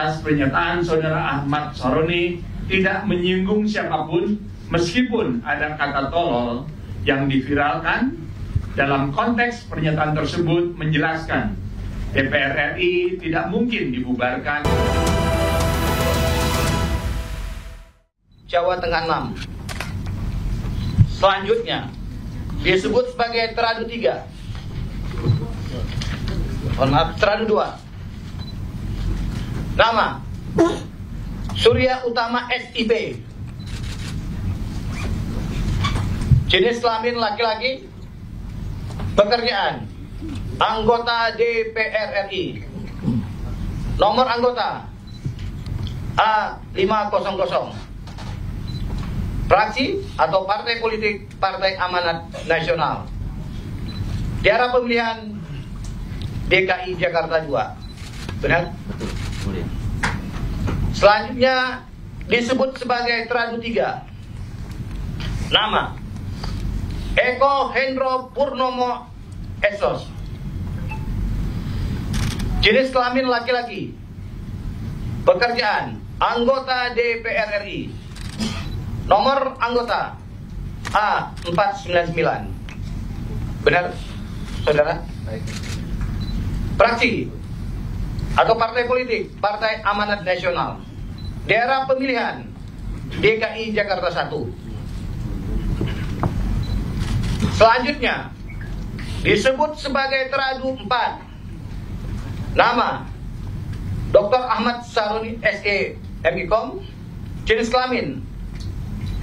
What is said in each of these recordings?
atas pernyataan Saudara Ahmad Saroni tidak menyinggung siapapun meskipun ada kata tolol yang diviralkan. Dalam konteks pernyataan tersebut menjelaskan DPR RI tidak mungkin dibubarkan. Jawa Tengah 6. Selanjutnya disebut sebagai Teradu 3. Teradu 2. Nama Surya Utama SIP. Jenis kelamin laki-laki. Pekerjaan anggota DPR RI. Nomor anggota A500. Fraksi atau partai politik Partai Amanat Nasional. Daerah pemilihan DKI Jakarta 2. Benar? Selanjutnya disebut sebagai Teradu 3. Nama Eko Hendro Purnomo Esos. Jenis kelamin laki-laki. Pekerjaan anggota DPR RI. Nomor anggota A499. Benar, saudara? Fraksi atau partai politik Partai Amanat Nasional. Daerah pemilihan DKI Jakarta 1. Selanjutnya disebut sebagai Teradu 4. Nama Dr. Ahmad Saroni SE MIKOM. Jenis kelamin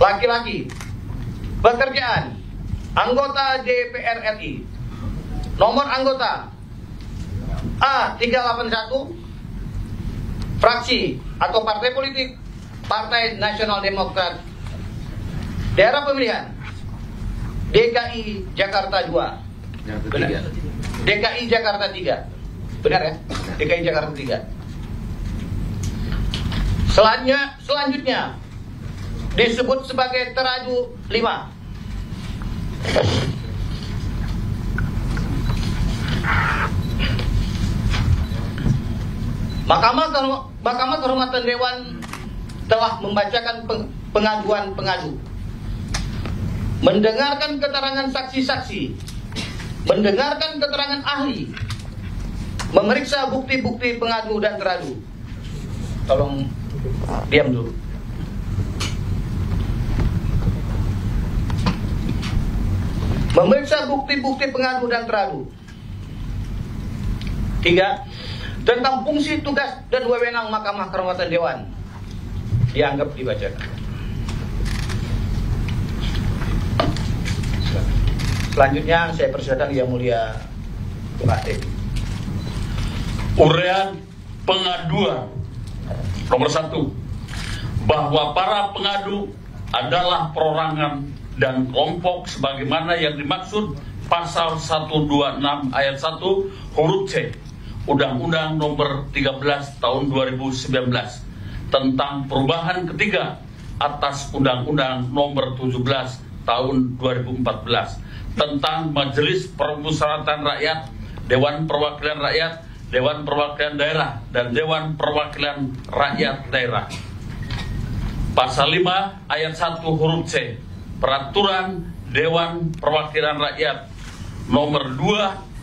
laki-laki. Pekerjaan anggota DPR RI. Nomor anggota A381. Fraksi atau partai politik Partai Nasional Demokrat. Daerah pemilihan DKI Jakarta 2. Benar. DKI Jakarta 3. Benar ya? DKI Jakarta 3. Selanjutnya disebut sebagai Teradu 5. Mahkamah Kehormatan Dewan telah membacakan pengaduan pengadu, mendengarkan keterangan saksi-saksi, mendengarkan keterangan ahli, memeriksa bukti-bukti pengadu dan teradu. Tolong diam dulu. Memeriksa bukti-bukti pengadu dan teradu. 3. Tentang fungsi, tugas, dan wewenang Mahkamah Kehormatan Dewan dianggap dibacakan. Selanjutnya saya persilakan Yang Mulia Pak D. Uraian pengaduan nomor 1, bahwa para pengadu adalah perorangan dan kelompok sebagaimana yang dimaksud pasal 126 ayat 1 huruf C Undang-Undang nomor 13 tahun 2019 tentang perubahan ketiga atas Undang-Undang nomor 17 tahun 2014 tentang Majelis Permusyawaratan Rakyat, Dewan Perwakilan Rakyat, Dewan Perwakilan Daerah, dan Dewan Perwakilan Rakyat Daerah. Pasal 5 ayat 1 huruf C Peraturan Dewan Perwakilan Rakyat nomor 2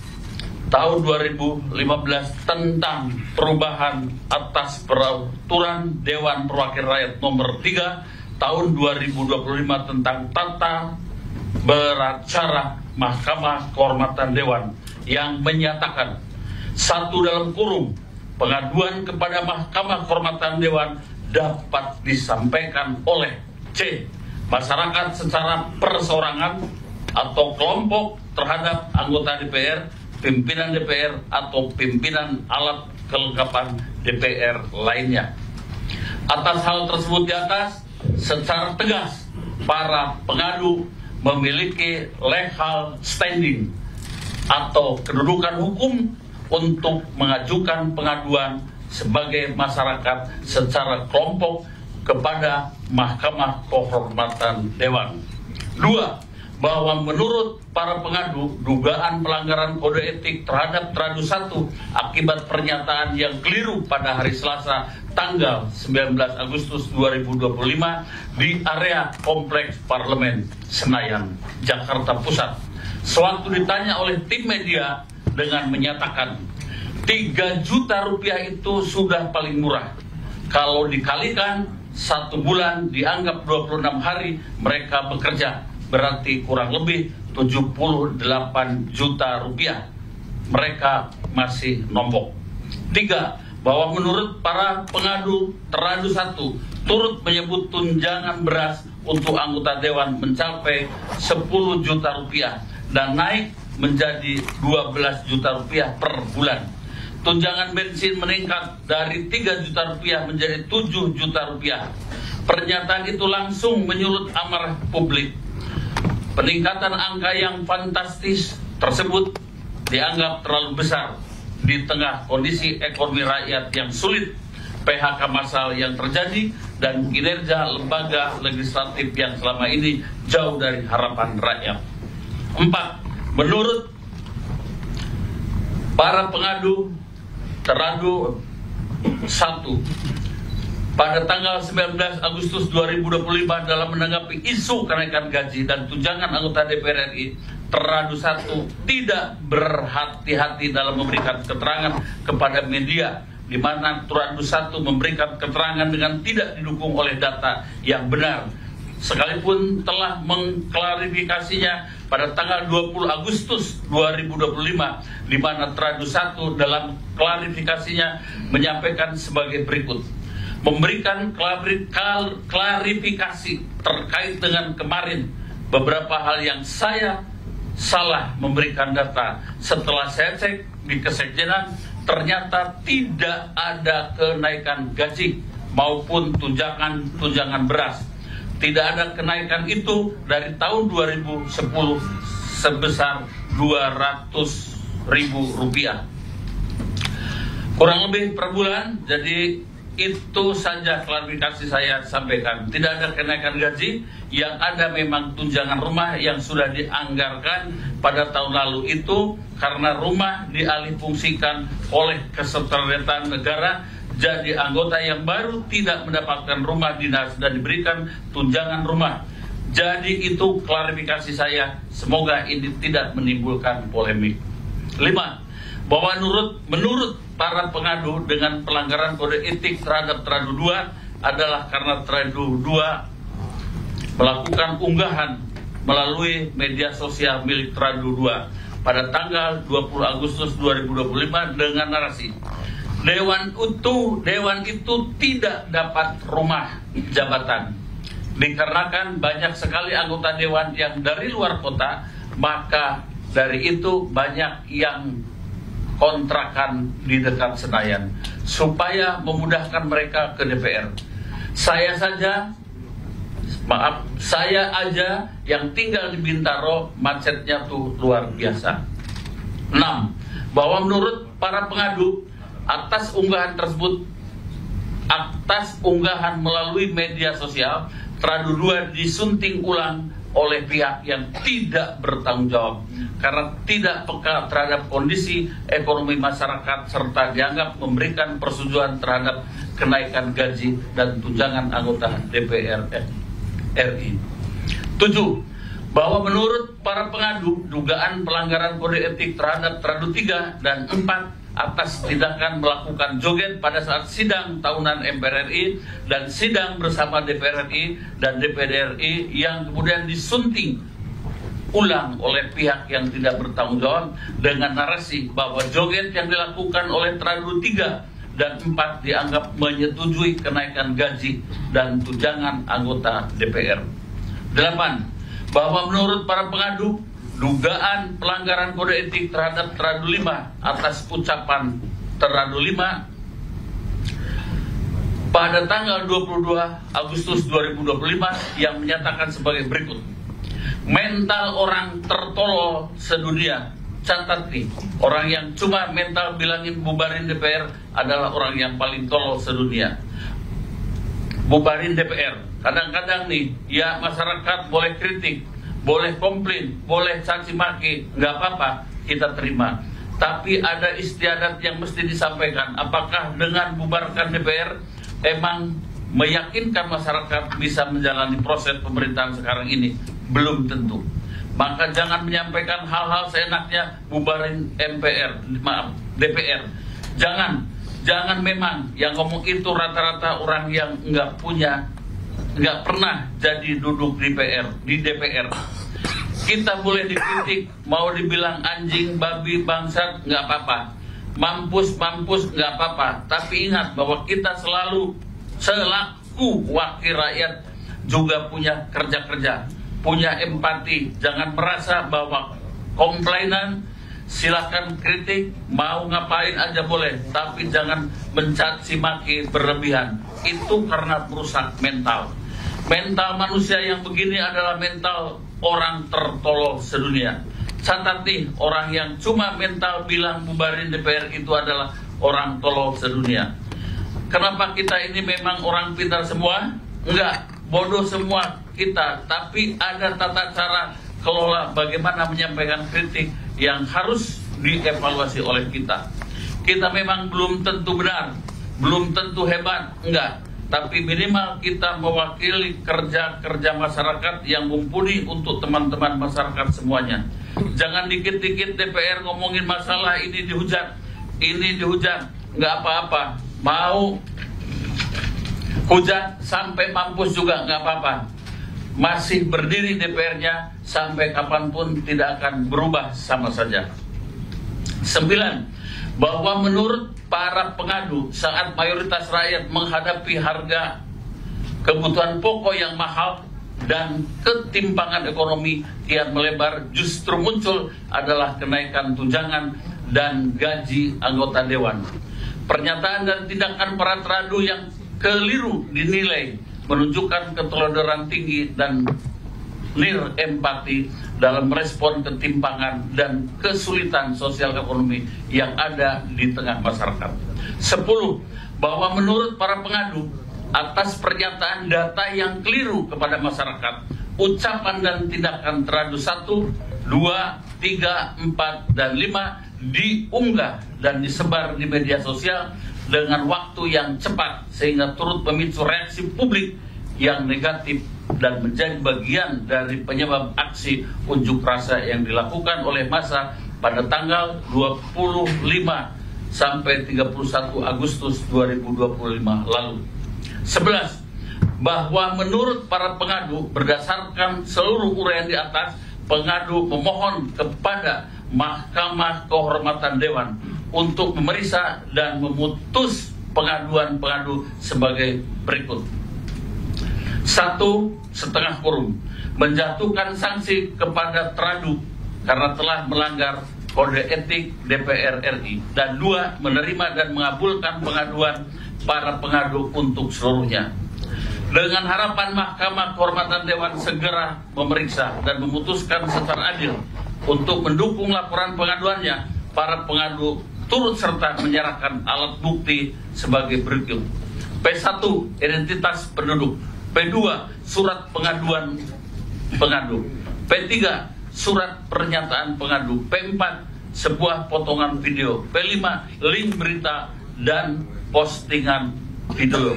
tahun 2015 tentang perubahan atas Peraturan Dewan Perwakilan Rakyat nomor 3 tahun 2025 tentang tata beracara Mahkamah Kehormatan Dewan yang menyatakan 1 dalam kurung pengaduan kepada Mahkamah Kehormatan Dewan dapat disampaikan oleh C. masyarakat secara perseorangan atau kelompok terhadap anggota DPR, pimpinan DPR, atau pimpinan alat kelengkapan DPR lainnya. Atas hal tersebut di atas, secara tegas para pengadu memiliki legal standing atau kedudukan hukum untuk mengajukan pengaduan sebagai masyarakat secara kelompok kepada Mahkamah Kehormatan Dewan. 2. bahwa menurut para pengadu, dugaan pelanggaran kode etik terhadap Tradu 1 akibat pernyataan yang keliru pada hari Selasa tanggal 19 Agustus 2025 di area Kompleks Parlemen Senayan, Jakarta Pusat. Sewaktu ditanya oleh tim media dengan menyatakan 3 juta rupiah itu sudah paling murah. Kalau dikalikan 1 bulan dianggap 26 hari mereka bekerja, berarti kurang lebih 78 juta rupiah. Mereka masih nombok. 3. Bahwa menurut para pengadu, Tradu 1 turut menyebut tunjangan beras untuk anggota dewan mencapai 10 juta rupiah dan naik menjadi 12 juta rupiah per bulan. Tunjangan bensin meningkat dari 3 juta rupiah menjadi 7 juta rupiah. Pernyataan itu langsung menyulut amarah publik. Peningkatan angka yang fantastis tersebut dianggap terlalu besar di tengah kondisi ekonomi rakyat yang sulit, PHK massal yang terjadi, dan kinerja lembaga legislatif yang selama ini jauh dari harapan rakyat. 4. Menurut para pengadu, Tradu 1 pada tanggal 19 Agustus 2025 dalam menanggapi isu kenaikan gaji dan tunjangan anggota DPR RI, Tradu 1 tidak berhati-hati dalam memberikan keterangan kepada media, di mana Tradu 1 memberikan keterangan dengan tidak didukung oleh data yang benar, sekalipun telah mengklarifikasinya pada tanggal 20 Agustus 2025, di mana Tradu 1 dalam klarifikasinya menyampaikan sebagai berikut. Memberikan klarifikasi terkait dengan kemarin beberapa hal yang saya salah memberikan data. Setelah saya cek di Kesekjenan, ternyata tidak ada kenaikan gaji maupun tunjangan beras. Tidak ada kenaikan itu dari tahun 2010 sebesar Rp200.000. Kurang lebih per bulan. Jadi itu saja klarifikasi saya sampaikan. Tidak ada kenaikan gaji, yang ada memang tunjangan rumah yang sudah dianggarkan pada tahun lalu itu karena rumah dialihfungsikan oleh kesekretariatan negara. Jadi anggota yang baru tidak mendapatkan rumah dinas dan diberikan tunjangan rumah. Jadi itu klarifikasi saya. Semoga ini tidak menimbulkan polemik. 5. Bahwa menurut para pengadu dengan pelanggaran kode etik terhadap Tradu 2 adalah karena Tradu 2 melakukan unggahan melalui media sosial milik Tradu 2 pada tanggal 20 Agustus 2025 dengan narasi Dewan itu tidak dapat rumah jabatan dikarenakan banyak sekali anggota dewan yang dari luar kota, maka dari itu banyak yang kontrakan di dekat Senayan supaya memudahkan mereka ke DPR. Saya aja yang tinggal di Bintaro, macetnya tuh luar biasa. 6. Bahwa menurut para pengadu, atas unggahan melalui media sosial, Tradu 2 disunting ulang oleh pihak yang tidak bertanggung jawab karena tidak peka terhadap kondisi ekonomi masyarakat serta dianggap memberikan persetujuan terhadap kenaikan gaji dan tunjangan anggota DPR RI. 7. Bahwa menurut para pengadu, dugaan pelanggaran kode etik terhadap Tradu 3 dan 4 atas tindakan melakukan joget pada saat sidang tahunan MPR RI dan sidang bersama DPR RI dan DPD RI yang kemudian disunting ulang oleh pihak yang tidak bertanggung jawab dengan narasi bahwa joget yang dilakukan oleh Tradu 3 dan 4 dianggap menyetujui kenaikan gaji dan tunjangan anggota DPR. 8. Bahwa menurut para pengadu, dugaan pelanggaran kode etik terhadap Tradu 5 atas ucapan Tradu 5 pada tanggal 22 Agustus 2025 yang menyatakan sebagai berikut. Mental orang tertolol sedunia. Catat nih, orang yang cuma mental bilangin bubarin DPR adalah orang yang paling tolol sedunia. Bubarin DPR. Kadang-kadang nih, ya masyarakat boleh kritik, boleh komplain, boleh caci maki, nggak apa-apa, kita terima. Tapi ada istiadat yang mesti disampaikan. Apakah dengan bubarkan DPR emang meyakinkan masyarakat bisa menjalani proses pemerintahan sekarang ini? Belum tentu. Maka jangan menyampaikan hal-hal seenaknya bubarin DPR. Jangan memang yang ngomong itu rata-rata orang yang nggak pernah jadi duduk di DPR. Kita boleh dikritik, mau dibilang anjing, babi, bangsat, nggak apa-apa. Mampus, nggak apa-apa. Tapi ingat bahwa kita selalu selaku wakil rakyat juga punya kerja-kerja, punya empati. Jangan merasa bahwa komplainan, silakan kritik, mau ngapain aja boleh. Tapi jangan mencaci maki berlebihan. Itu karena merusak mental. Mental manusia yang begini adalah mental orang tertolol sedunia. Catat nih, orang yang cuma mental bilang bubarin DPR itu adalah orang tolol sedunia. Kenapa kita ini memang orang pintar semua? Enggak, bodoh semua kita. Tapi ada tata cara kelola bagaimana menyampaikan kritik yang harus dievaluasi oleh kita. Kita memang belum tentu benar, belum tentu hebat, enggak. Tapi minimal kita mewakili kerja-kerja masyarakat yang mumpuni untuk teman-teman masyarakat semuanya. Jangan dikit-dikit DPR ngomongin masalah ini dihujat, nggak apa-apa. Mau hujat sampai mampus juga nggak apa-apa. Masih berdiri DPR-nya sampai kapanpun tidak akan berubah sama saja. 9. Bahwa menurut para pengadu, saat mayoritas rakyat menghadapi harga kebutuhan pokok yang mahal dan ketimpangan ekonomi kian melebar, justru muncul adalah kenaikan tunjangan dan gaji anggota dewan. Pernyataan dan tindakan para teradu yang keliru dinilai menunjukkan ketelodoran tinggi dan nir empati dalam merespon ketimpangan dan kesulitan sosial ekonomi yang ada di tengah masyarakat. 10. Bahwa menurut para pengadu, atas pernyataan data yang keliru kepada masyarakat, ucapan dan tindakan teradu 1, 2, 3, 4, dan 5 diunggah dan disebar di media sosial dengan waktu yang cepat sehingga turut memicu reaksi publik yang negatif dan menjadi bagian dari penyebab aksi unjuk rasa yang dilakukan oleh massa pada tanggal 25 sampai 31 Agustus 2025 lalu. 11. Bahwa menurut para pengadu, berdasarkan seluruh uraian di atas, pengadu memohon kepada Mahkamah Kehormatan Dewan untuk memeriksa dan memutus pengaduan pengadu sebagai berikut. 1,5 menjatuhkan sanksi kepada teradu karena telah melanggar kode etik DPR RI, dan 2, menerima dan mengabulkan pengaduan para pengadu untuk seluruhnya. Dengan harapan Mahkamah Kehormatan Dewan segera memeriksa dan memutuskan secara adil untuk mendukung laporan pengaduannya, para pengadu turut serta menyerahkan alat bukti sebagai berikut. P1, identitas penduduk. P2, surat pengaduan pengadu. P3, surat pernyataan pengadu. P4, sebuah potongan video. P5, link berita dan postingan video.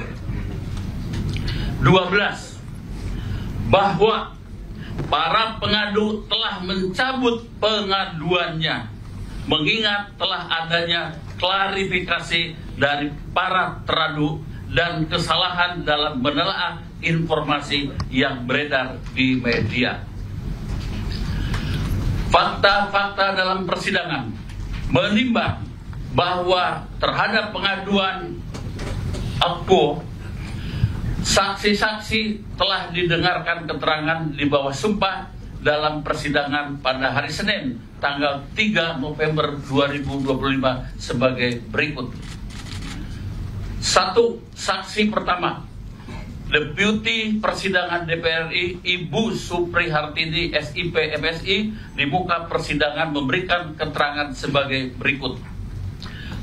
12. Bahwa para pengadu telah mencabut pengaduannya, mengingat telah adanya klarifikasi dari para teradu dan kesalahan dalam menelaah informasi yang beredar di media. Fakta-fakta dalam persidangan menimbang bahwa terhadap pengaduan Akpo, saksi-saksi telah didengarkan keterangan di bawah sumpah dalam persidangan pada hari Senin tanggal 3 November 2025 sebagai berikut. 1. Saksi pertama, Deputi Persidangan DPR RI Ibu Supri Hartini SIP MSI di muka persidangan memberikan keterangan sebagai berikut.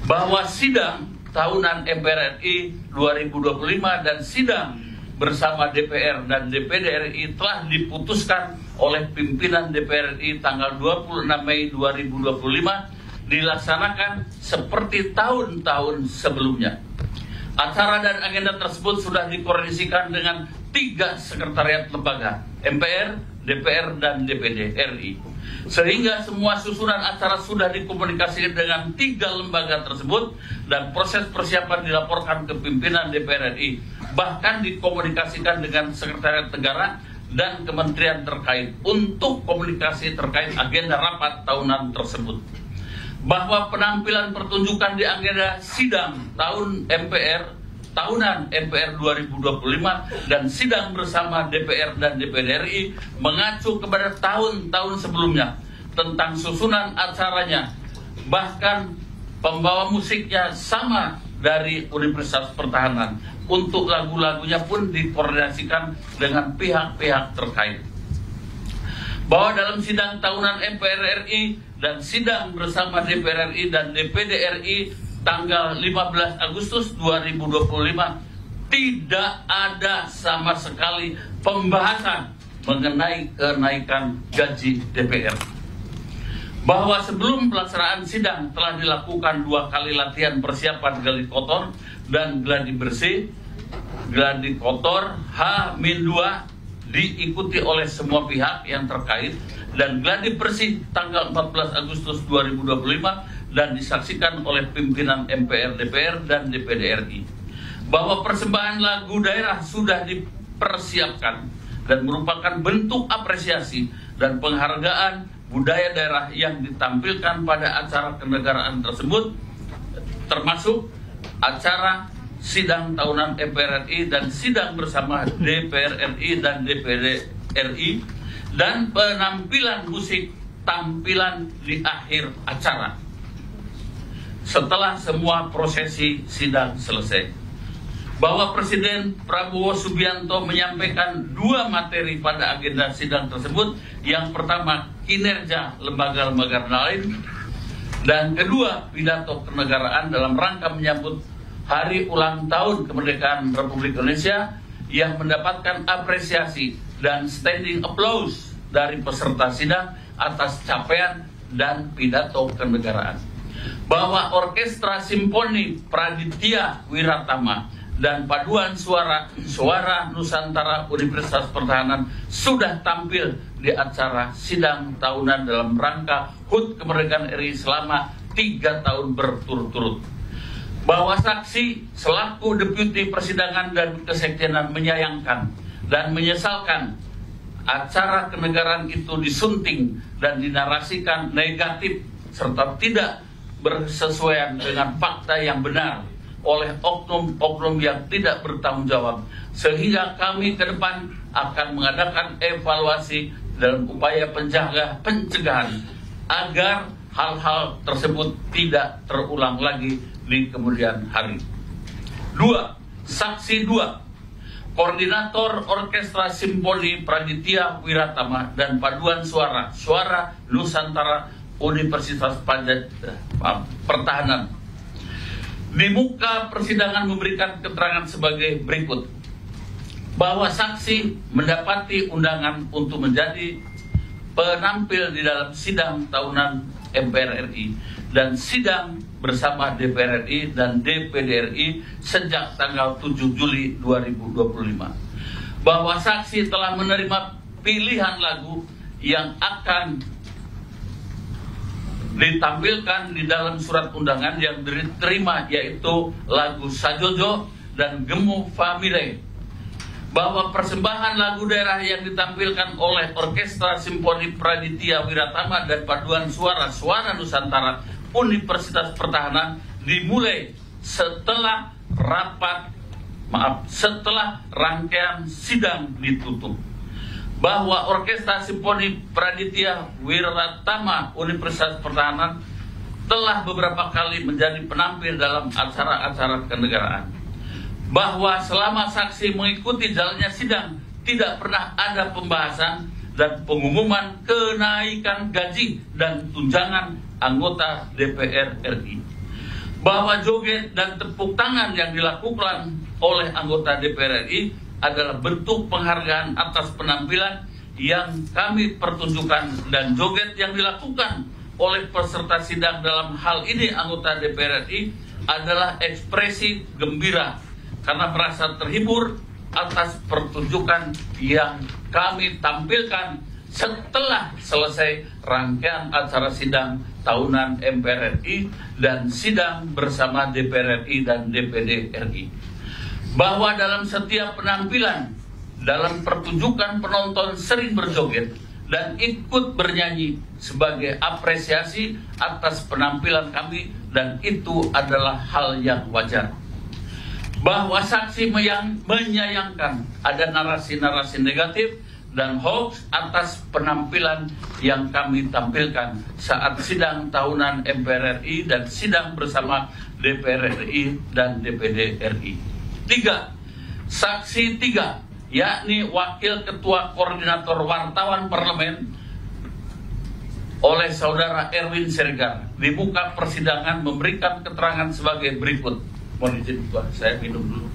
Bahwa sidang tahunan MPR RI 2025 dan sidang bersama DPR dan DPD RI telah diputuskan oleh pimpinan DPR RI tanggal 26 Mei 2025 dilaksanakan seperti tahun-tahun sebelumnya. Acara dan agenda tersebut sudah dikoordinasikan dengan 3 sekretariat lembaga, MPR, DPR, dan DPD RI. Sehingga semua susunan acara sudah dikomunikasikan dengan 3 lembaga tersebut dan proses persiapan dilaporkan ke pimpinan DPR RI. Bahkan dikomunikasikan dengan sekretariat negara dan kementerian terkait untuk komunikasi terkait agenda rapat tahunan tersebut. Bahwa penampilan pertunjukan di agenda sidang tahunan MPR 2025 dan sidang bersama DPR dan DPD RI mengacu kepada tahun-tahun sebelumnya tentang susunan acaranya. Bahkan pembawa musiknya sama dari Universitas Pertahanan. Untuk lagu-lagunya pun dikoordinasikan dengan pihak-pihak terkait. Bahwa dalam sidang tahunan MPR RI dan sidang bersama DPR RI dan DPD RI tanggal 15 Agustus 2025 tidak ada sama sekali pembahasan mengenai kenaikan gaji DPR. Bahwa sebelum pelaksanaan sidang telah dilakukan 2 kali latihan persiapan gladi kotor dan gladi bersih. Gladi kotor H-2 diikuti oleh semua pihak yang terkait dan gladi bersih tanggal 14 Agustus 2025 dan disaksikan oleh pimpinan MPR, DPR, dan DPD RI. Bahwa persembahan lagu daerah sudah dipersiapkan dan merupakan bentuk apresiasi dan penghargaan budaya daerah yang ditampilkan pada acara kenegaraan tersebut, termasuk acara sidang tahunan MPR RI dan sidang bersama DPR RI dan DPD RI, dan penampilan musik tampilan di akhir acara setelah semua prosesi sidang selesai. Bahwa Presiden Prabowo Subianto menyampaikan 2 materi pada agenda sidang tersebut. Yang pertama, kinerja lembaga-lembaga lain, dan kedua, pidato kenegaraan dalam rangka menyambut Hari Ulang Tahun Kemerdekaan Republik Indonesia yang mendapatkan apresiasi dan standing applause dari peserta sidang atas capaian dan pidato kenegaraan. Bahwa Orkestra Simfoni Praditya Wiratama dan Paduan Suara Nusantara Universitas Pertahanan sudah tampil di acara sidang tahunan dalam rangka HUT Kemerdekaan RI selama 3 tahun berturut-turut. Bahwa saksi selaku deputi persidangan dan kesekjenan menyayangkan dan menyesalkan acara kenegaraan itu disunting dan dinarasikan negatif serta tidak bersesuaian dengan fakta yang benar oleh oknum-oknum yang tidak bertanggung jawab, sehingga kami ke depan akan mengadakan evaluasi dalam upaya pencegahan agar hal-hal tersebut tidak terulang lagi di kemudian hari. 2. Saksi 2, Koordinator Orkestra Simfoni Praditya Wiratama dan Paduan Suara Nusantara Universitas Pertahanan di muka persidangan memberikan keterangan sebagai berikut. Bahwa saksi mendapati undangan untuk menjadi penampil di dalam sidang tahunan MPR RI dan sidang bersama DPR RI dan DPD RI sejak tanggal 7 Juli 2025. Bahwa saksi telah menerima pilihan lagu yang akan ditampilkan di dalam surat undangan yang diterima, yaitu lagu Sajojo dan Gemu Famile. Bahwa persembahan lagu daerah yang ditampilkan oleh Orkestra Simfoni Praditya Wiratama dan Paduan Suara Nusantara Universitas Pertahanan dimulai setelah rangkaian sidang ditutup. Bahwa Orkestra Simfoni Praditya Wiratama Universitas Pertahanan telah beberapa kali menjadi penampil dalam acara-acara kenegaraan. Bahwa selama saksi mengikuti jalannya sidang tidak pernah ada pembahasan dan pengumuman kenaikan gaji dan tunjangan anggota DPR RI. Bahwa joget dan tepuk tangan yang dilakukan oleh anggota DPR RI adalah bentuk penghargaan atas penampilan yang kami pertunjukkan dan joget yang dilakukan oleh peserta sidang. Dalam hal ini anggota DPR RI adalah ekspresi gembira karena merasa terhibur atas pertunjukan yang kami tampilkan setelah selesai rangkaian acara sidang tahunan MPR RI dan sidang bersama DPR RI dan DPD RI. Bahwa dalam setiap penampilan dalam pertunjukan penonton sering berjoget dan ikut bernyanyi sebagai apresiasi atas penampilan kami, dan itu adalah hal yang wajar. Bahwa saksi menyayangkan ada narasi-narasi negatif dan hoax atas penampilan yang kami tampilkan saat sidang tahunan MPR RI dan sidang bersama DPR RI dan DPD RI. 3. Saksi 3, yakni Wakil Ketua Koordinator Wartawan Parlemen oleh Saudara Erwin Siregar, di muka persidangan memberikan keterangan sebagai berikut. Mohon izin Tuan, saya minum dulu.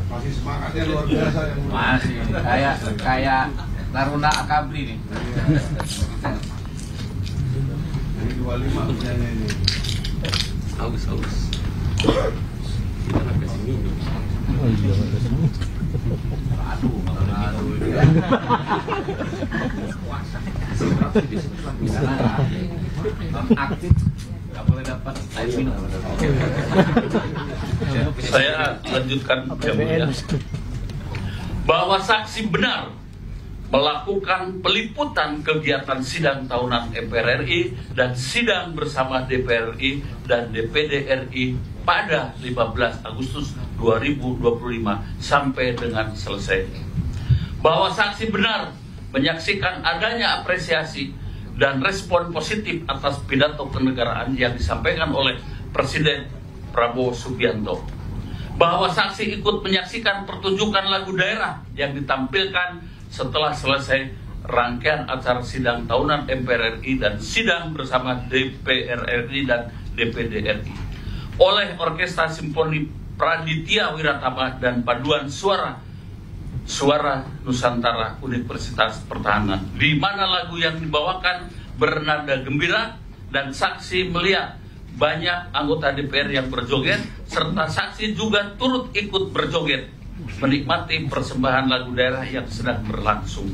Masih semangatnya luar biasa. Masih kayak Taruna Akabri nih. Ini 25 ini. Haus. Kita nggak kasih minum. Oh iya, nggak kasih minum. Aduh. Aktif nggak boleh dapat air minum. Saya lanjutkan yang mulia. Bahwa saksi benar melakukan peliputan kegiatan sidang tahunan MPR RI dan sidang bersama DPR RI dan DPD RI pada 15 Agustus 2025 sampai dengan selesai. Bahwa saksi benar menyaksikan adanya apresiasi dan respon positif atas pidato kenegaraan yang disampaikan oleh Presiden Prabowo Subianto. Bahwa saksi ikut menyaksikan pertunjukan lagu daerah yang ditampilkan setelah selesai rangkaian acara sidang tahunan MPR RI dan sidang bersama DPR RI dan DPD RI oleh Orkestra Simfoni Praditya Wiratama dan Paduan Suara Nusantara Universitas Pertahanan, di mana lagu yang dibawakan bernada gembira, dan saksi melihat banyak anggota DPR yang berjoget, serta saksi juga turut ikut berjoget menikmati persembahan lagu daerah yang sedang berlangsung.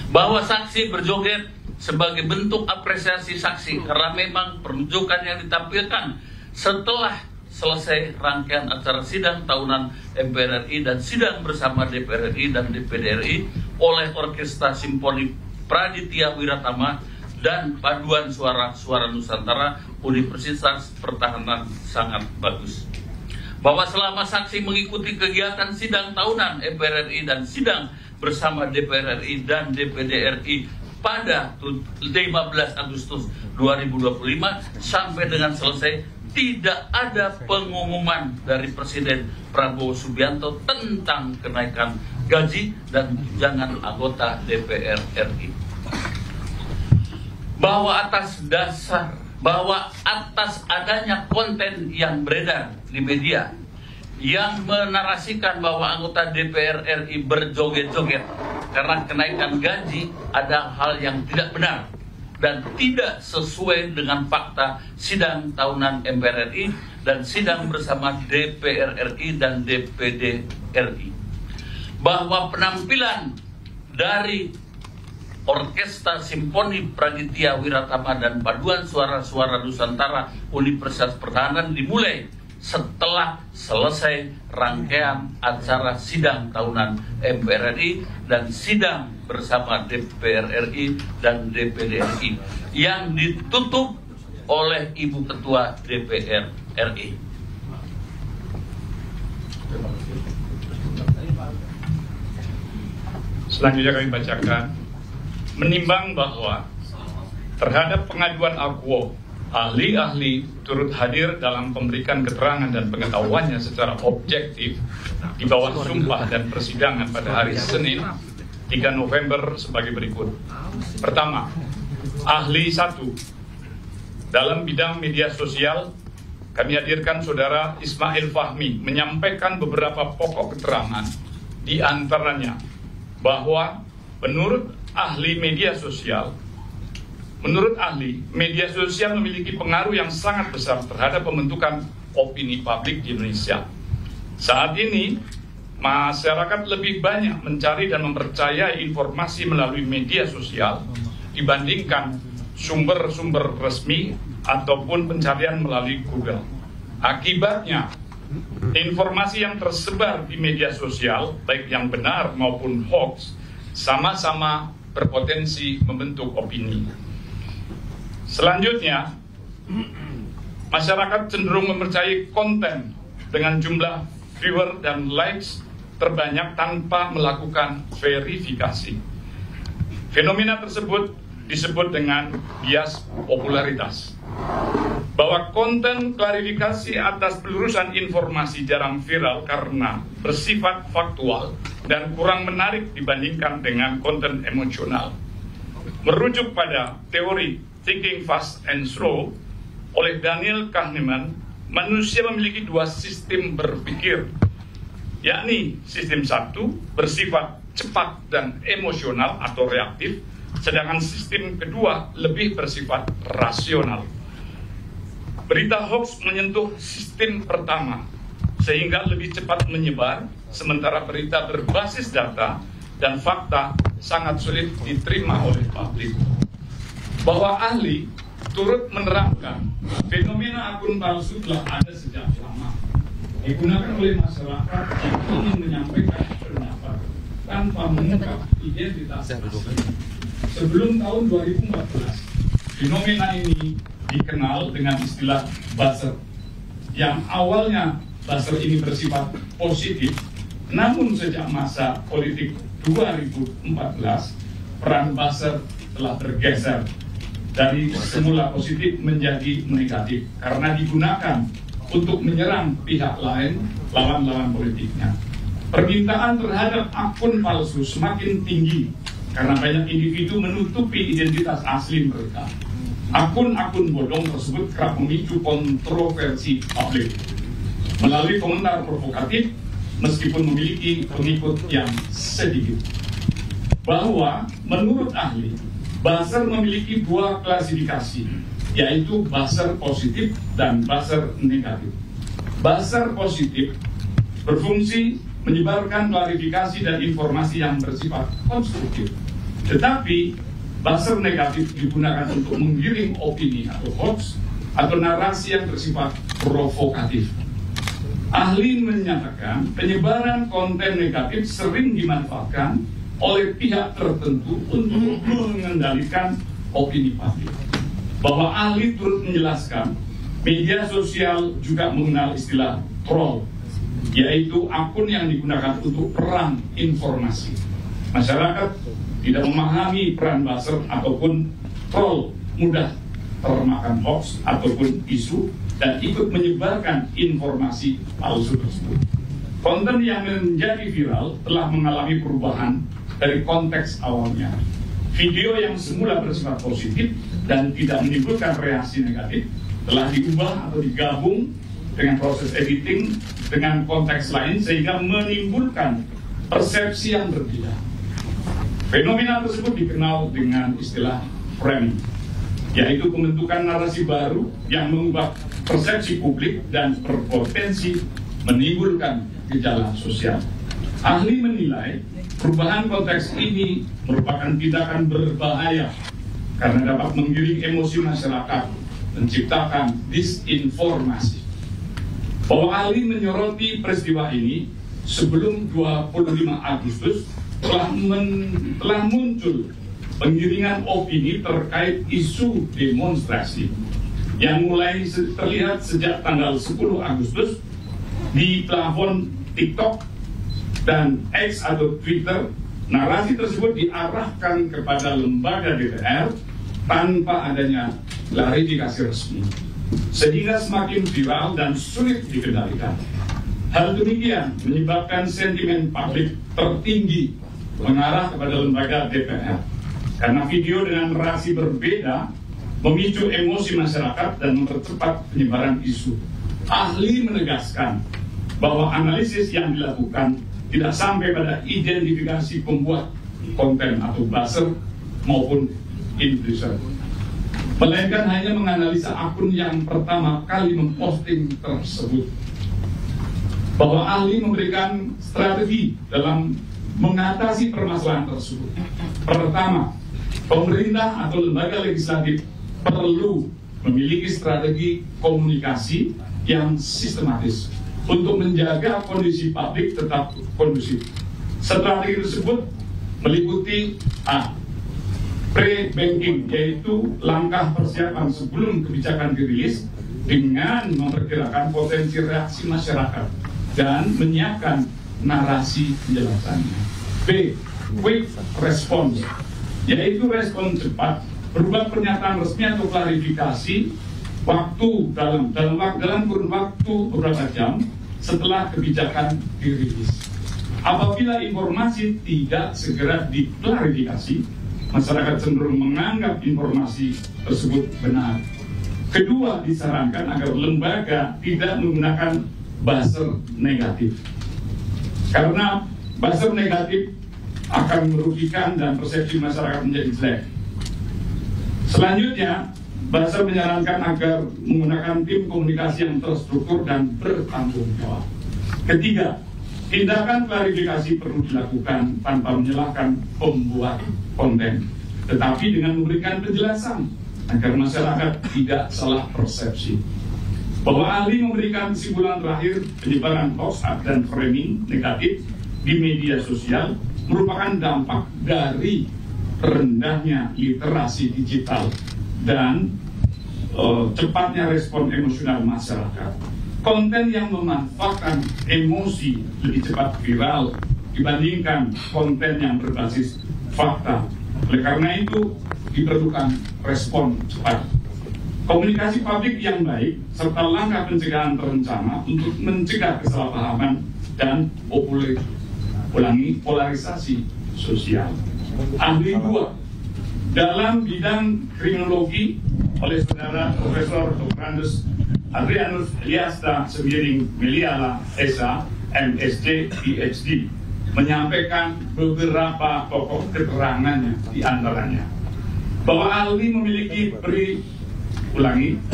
Bahwa saksi berjoget sebagai bentuk apresiasi saksi karena memang pertunjukan yang ditampilkan setelah selesai rangkaian acara sidang tahunan MPR RI dan sidang bersama DPR RI dan DPD RI oleh Orkestra Simfoni Praditya Wiratama dan Paduan Suara Nusantara Universitas Pertahanan sangat bagus. Bahwa selama saksi mengikuti kegiatan sidang tahunan MPR RI dan sidang bersama DPR RI dan DPD RI pada 15 Agustus 2025 sampai dengan selesai, tidak ada pengumuman dari Presiden Prabowo Subianto tentang kenaikan gaji dan tunjangan anggota DPR RI. Bahwa atas adanya konten yang beredar di media yang menarasikan bahwa anggota DPR RI berjoget-joget karena kenaikan gaji ada hal yang tidak benar dan tidak sesuai dengan fakta sidang tahunan MPR RI dan sidang bersama DPR RI dan DPD RI. Bahwa penampilan dari Orkestra Simfoni Praditya Wiratama dan Paduan Suara Nusantara Universitas Pertahanan dimulai setelah selesai rangkaian acara sidang tahunan MPR RI dan sidang bersama DPR RI dan DPD RI yang ditutup oleh Ibu Ketua DPR RI. Selanjutnya kami bacakan. Menimbang bahwa terhadap pengaduan akuo, ahli-ahli turut hadir dalam memberikan keterangan dan pengetahuannya secara objektif di bawah sumpah dan persidangan pada hari Senin 3 November sebagai berikut. Pertama, ahli 1 dalam bidang media sosial, kami hadirkan Saudara Ismail Fahmi menyampaikan beberapa pokok keterangan, di antaranya bahwa menurut ahli, media sosial memiliki pengaruh yang sangat besar terhadap pembentukan opini publik di Indonesia. Saat ini, masyarakat lebih banyak mencari dan mempercayai informasi melalui media sosial dibandingkan sumber-sumber resmi ataupun pencarian melalui Google. Akibatnya, informasi yang tersebar di media sosial, baik yang benar maupun hoax, sama-sama berpotensi membentuk opini. Selanjutnya, masyarakat cenderung mempercayai konten dengan jumlah viewer dan likes terbanyak tanpa melakukan verifikasi. Fenomena tersebut disebut dengan bias popularitas. Bahwa konten klarifikasi atas pelurusan informasi jarang viral karena bersifat faktual dan kurang menarik dibandingkan dengan konten emosional. Merujuk pada teori Thinking Fast and Slow oleh Daniel Kahneman, manusia memiliki dua sistem berpikir, yakni sistem satu bersifat cepat dan emosional atau reaktif, sedangkan sistem kedua lebih bersifat rasional. Berita hoax menyentuh sistem pertama sehingga lebih cepat menyebar, sementara berita berbasis data dan fakta sangat sulit diterima oleh publik. Bahwa ahli turut menerangkan fenomena akun palsu telah ada sejak lama, digunakan oleh masyarakat yang ingin menyampaikan pendapat tanpa mengungkap identitas asli. Sebelum tahun 2014, fenomena ini dikenal dengan istilah buzzer, yang awalnya buzzer ini bersifat positif, namun sejak masa politik 2014, peran buzzer telah bergeser dari semula positif menjadi negatif karena digunakan untuk menyerang pihak lain, lawan-lawan politiknya. Permintaan terhadap akun palsu semakin tinggi karena banyak individu menutupi identitas asli mereka. Akun-akun bodong tersebut kerap memicu kontroversi publik melalui komentar provokatif meskipun memiliki pengikut yang sedikit. Bahwa menurut ahli, buzzer memiliki dua klasifikasi, yaitu buzzer positif dan buzzer negatif. Buzzer positif berfungsi menyebarkan klarifikasi dan informasi yang bersifat konstruktif. Tetapi buzzer negatif digunakan untuk menggiring opini atau hoax atau narasi yang bersifat provokatif. Ahli menyatakan penyebaran konten negatif sering dimanfaatkan oleh pihak tertentu untuk mengendalikan opini publik. Bahwa ahli turut menjelaskan media sosial juga mengenal istilah troll, yaitu akun yang digunakan untuk perang informasi. Masyarakat tidak memahami peran buzzer ataupun troll, mudah termakan hoax ataupun isu dan ikut menyebarkan informasi palsu tersebut. Konten yang menjadi viral telah mengalami perubahan dari konteks awalnya. Video yang semula bersifat positif dan tidak menimbulkan reaksi negatif telah diubah atau digabung dengan proses editing dengan konteks lain sehingga menimbulkan persepsi yang berbeda. Fenomena tersebut dikenal dengan istilah framing, yaitu pembentukan narasi baru yang mengubah persepsi publik dan berpotensi menimbulkan gejala sosial. Ahli menilai perubahan konteks ini merupakan tindakan berbahaya karena dapat menggiring emosi masyarakat, menciptakan disinformasi. Bahwa ahli menyoroti peristiwa ini sebelum 25 Agustus telah muncul penggiringan opini terkait isu demonstrasi yang mulai terlihat sejak tanggal 10 Agustus di platform TikTok dan X atau Twitter. Narasi tersebut diarahkan kepada lembaga DPR tanpa adanya klarifikasi resmi, sehingga semakin viral dan sulit dikendalikan. Hal demikian menyebabkan sentimen publik tertinggi mengarah kepada lembaga DPR karena video dengan narasi berbeda memicu emosi masyarakat dan mempercepat penyebaran isu. ahli menegaskan bahwa analisis yang dilakukan tidak sampai pada identifikasi pembuat konten atau buzzer maupun influencer, melainkan hanya menganalisa akun yang pertama kali memposting tersebut. Bahwa ahli memberikan strategi dalam mengatasi permasalahan tersebut. Pertama, pemerintah atau lembaga legislatif perlu memiliki strategi komunikasi yang sistematis untuk menjaga kondisi publik tetap kondusif. Strategi tersebut meliputi A. Pre-banking, yaitu langkah persiapan sebelum kebijakan dirilis dengan memperkirakan potensi reaksi masyarakat dan menyiapkan narasi penjelasannya. B. Quick response, yaitu respon cepat berupa pernyataan resmi atau klarifikasi dalam kurun waktu beberapa jam setelah kebijakan dirilis. Apabila informasi tidak segera diklarifikasi, masyarakat cenderung menganggap informasi tersebut benar. Kedua, disarankan agar lembaga tidak menggunakan buzzer negatif, karena buzzer negatif akan merugikan dan persepsi masyarakat menjadi jelek. Selanjutnya, buzzer menyarankan agar menggunakan tim komunikasi yang terstruktur dan bertanggung jawab. Ketiga, tindakan klarifikasi perlu dilakukan tanpa menyalahkan pembuat konten, tetapi dengan memberikan penjelasan agar masyarakat tidak salah persepsi. Bahwa ahli memberikan kesimpulan terakhir, penyebaran hoax dan framing negatif di media sosial merupakan dampak dari rendahnya literasi digital dan cepatnya respon emosional masyarakat. Konten yang memanfaatkan emosi lebih cepat viral dibandingkan konten yang berbasis fakta. Oleh karena itu diperlukan respon cepat. Komunikasi publik yang baik serta langkah pencegahan terencana untuk mencegah kesalahpahaman dan polarisasi sosial. Ahli 2 dalam bidang kriminologi oleh saudara Profesor Dr. Adrianus Liasta Sembiring Meliala SA MSc PhD menyampaikan beberapa pokok keterangannya, di antaranya bahwa ahli memiliki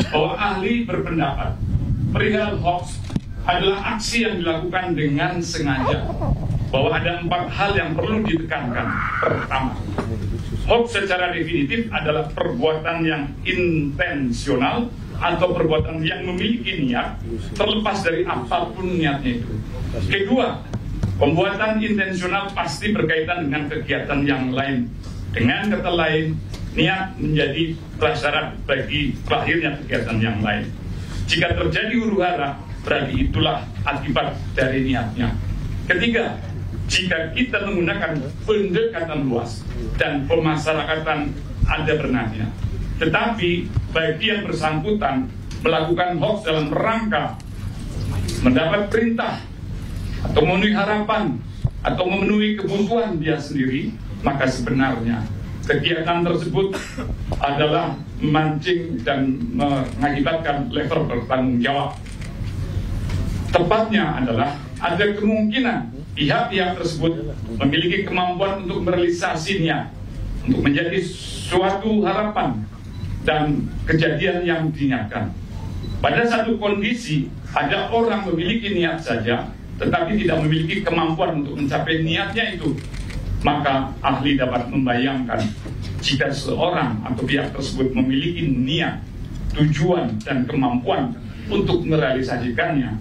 bahwa ahli berpendapat perihal hoax adalah aksi yang dilakukan dengan sengaja, bahwa ada 4 hal yang perlu ditekankan. Pertama, hoax secara definitif adalah perbuatan yang intensional atau perbuatan yang memiliki niat terlepas dari apapun niatnya itu. Kedua, pembuatan intensional pasti berkaitan dengan kegiatan yang lain. Dengan kata lain, niat menjadi prasyarat bagi lahirnya kegiatan yang lain. Jika terjadi huru-hara, berarti itulah akibat dari niatnya. Ketiga, jika kita menggunakan pendekatan luas dan pemasarakatan ada benarnya, tetapi bagi yang bersangkutan melakukan hoax dalam rangka mendapat perintah atau memenuhi harapan atau memenuhi kebutuhan dia sendiri, maka sebenarnya kegiatan tersebut adalah memancing dan mengakibatkan level bertanggung jawab. Tepatnya adalah ada kemungkinan pihak-pihak tersebut memiliki kemampuan untuk merealisasinya, untuk menjadi suatu harapan dan kejadian yang diingatkan. Pada satu kondisi, ada orang memiliki niat saja, tetapi tidak memiliki kemampuan untuk mencapai niatnya itu. Maka ahli dapat membayangkan jika seorang atau pihak tersebut memiliki niat, tujuan, dan kemampuan untuk merealisasikannya,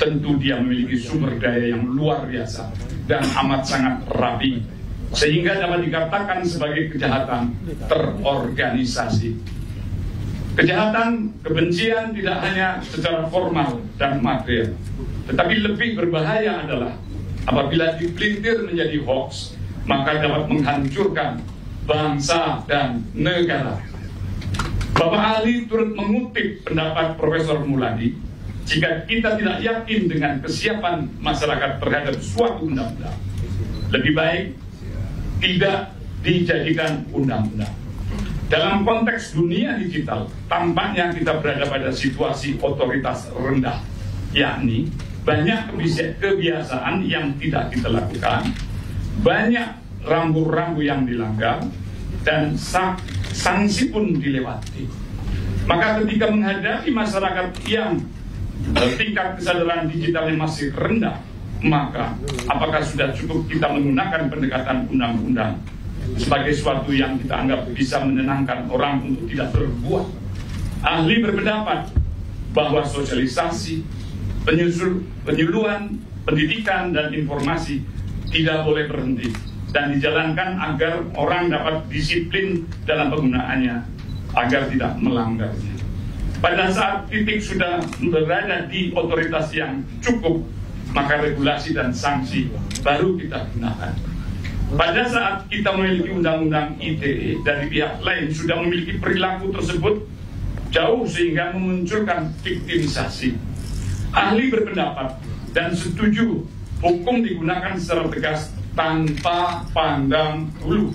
tentu dia memiliki sumber daya yang luar biasa dan amat sangat rapi, sehingga dapat dikatakan sebagai kejahatan terorganisasi. Kejahatan kebencian tidak hanya secara formal dan material, tetapi lebih berbahaya adalah apabila dipelintir menjadi hoax, maka dapat menghancurkan bangsa dan negara. Bapak ahli turut mengutip pendapat Profesor Muladi, jika kita tidak yakin dengan kesiapan masyarakat terhadap suatu undang-undang, lebih baik tidak dijadikan undang-undang. Dalam konteks dunia digital, tampaknya kita berada pada situasi otoritas rendah yakni banyak kebiasaan yang tidak kita lakukan, banyak rambu-rambu yang dilanggar, dan sanksi pun dilewati. Maka ketika menghadapi masyarakat yang tingkat kesadaran digitalnya masih rendah, maka apakah sudah cukup kita menggunakan pendekatan undang-undang sebagai sesuatu yang kita anggap bisa menenangkan orang untuk tidak berbuat? Ahli berpendapat bahwa sosialisasi, penyuluhan, pendidikan, dan informasi tidak boleh berhenti dan dijalankan agar orang dapat disiplin dalam penggunaannya agar tidak melanggarnya. Pada saat titik sudah berada di otoritas yang cukup, maka regulasi dan sanksi baru kita gunakan. Pada saat kita memiliki undang-undang ITE, dari pihak lain sudah memiliki perilaku tersebut jauh sehingga memunculkan viktimisasi. Ahli berpendapat dan setuju hukum digunakan secara tegas tanpa pandang bulu.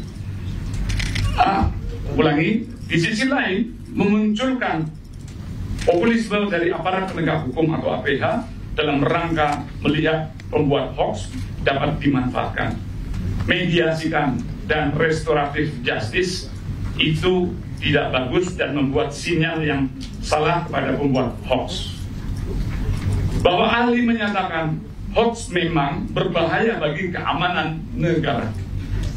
Ulangi, di sisi lain memunculkan populisme dari aparat penegak hukum atau APH dalam rangka melihat pembuat hoax dapat dimanfaatkan. Mediasikan dan restoratif justice itu tidak bagus dan membuat sinyal yang salah kepada pembuat hoax. Bahwa ahli menyatakan hoax memang berbahaya bagi keamanan negara,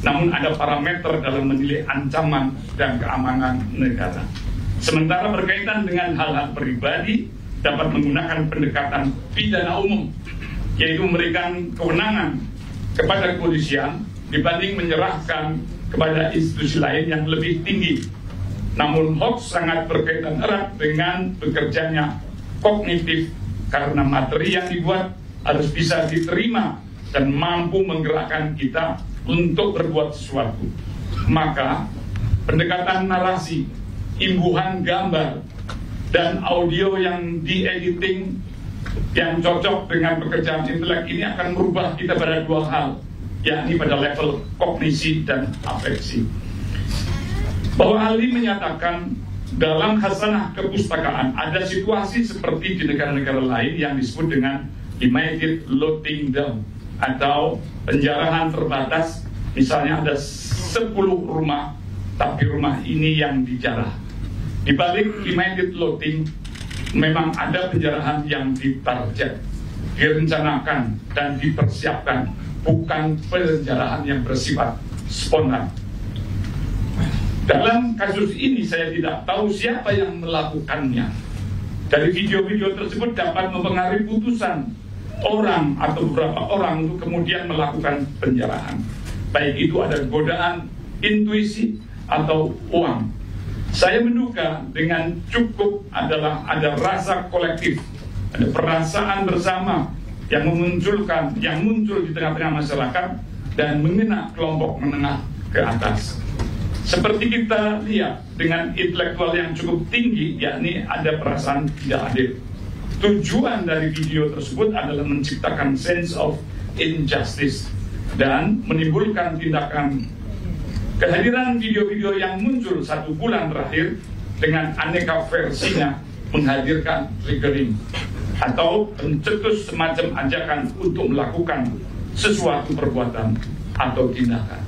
namun ada parameter dalam menilai ancaman dan keamanan negara. Sementara berkaitan dengan hal-hal pribadi dapat menggunakan pendekatan pidana umum, yaitu memberikan kewenangan kepada kepolisian dibanding menyerahkan kepada institusi lain yang lebih tinggi. Namun hoax sangat berkaitan erat dengan bekerjanya kognitif karena materi yang dibuat harus bisa diterima dan mampu menggerakkan kita untuk berbuat sesuatu. Maka pendekatan narasi, imbuhan gambar, dan audio yang di-editing yang cocok dengan pekerjaan intelek ini akan merubah kita pada dua hal, yakni pada level kognisi dan afeksi. Bahwa ahli menyatakan dalam hasanah kepustakaan ada situasi seperti di negara-negara lain yang disebut dengan limited loading down atau penjarahan terbatas. Misalnya ada 10 rumah, tapi rumah ini yang dijarah. Di balik limited loading memang ada penjarahan yang ditarget, direncanakan dan dipersiapkan, bukan penjarahan yang bersifat spontan. Dalam kasus ini saya tidak tahu siapa yang melakukannya. Dari video-video tersebut dapat mempengaruhi putusan orang atau beberapa orang untuk kemudian melakukan penjarahan. Baik itu ada godaan, intuisi, atau uang. Saya menduga dengan cukup adalah ada rasa kolektif, ada perasaan bersama yang muncul di tengah-tengah masyarakat dan mengena kelompok menengah ke atas. Seperti kita lihat dengan intelektual yang cukup tinggi, yakni ada perasaan tidak adil. Tujuan dari video tersebut adalah menciptakan sense of injustice dan menimbulkan tindakan. Kehadiran video-video yang muncul 1 bulan terakhir dengan aneka versinya menghadirkan triggering atau mencetus semacam ajakan untuk melakukan sesuatu perbuatan atau tindakan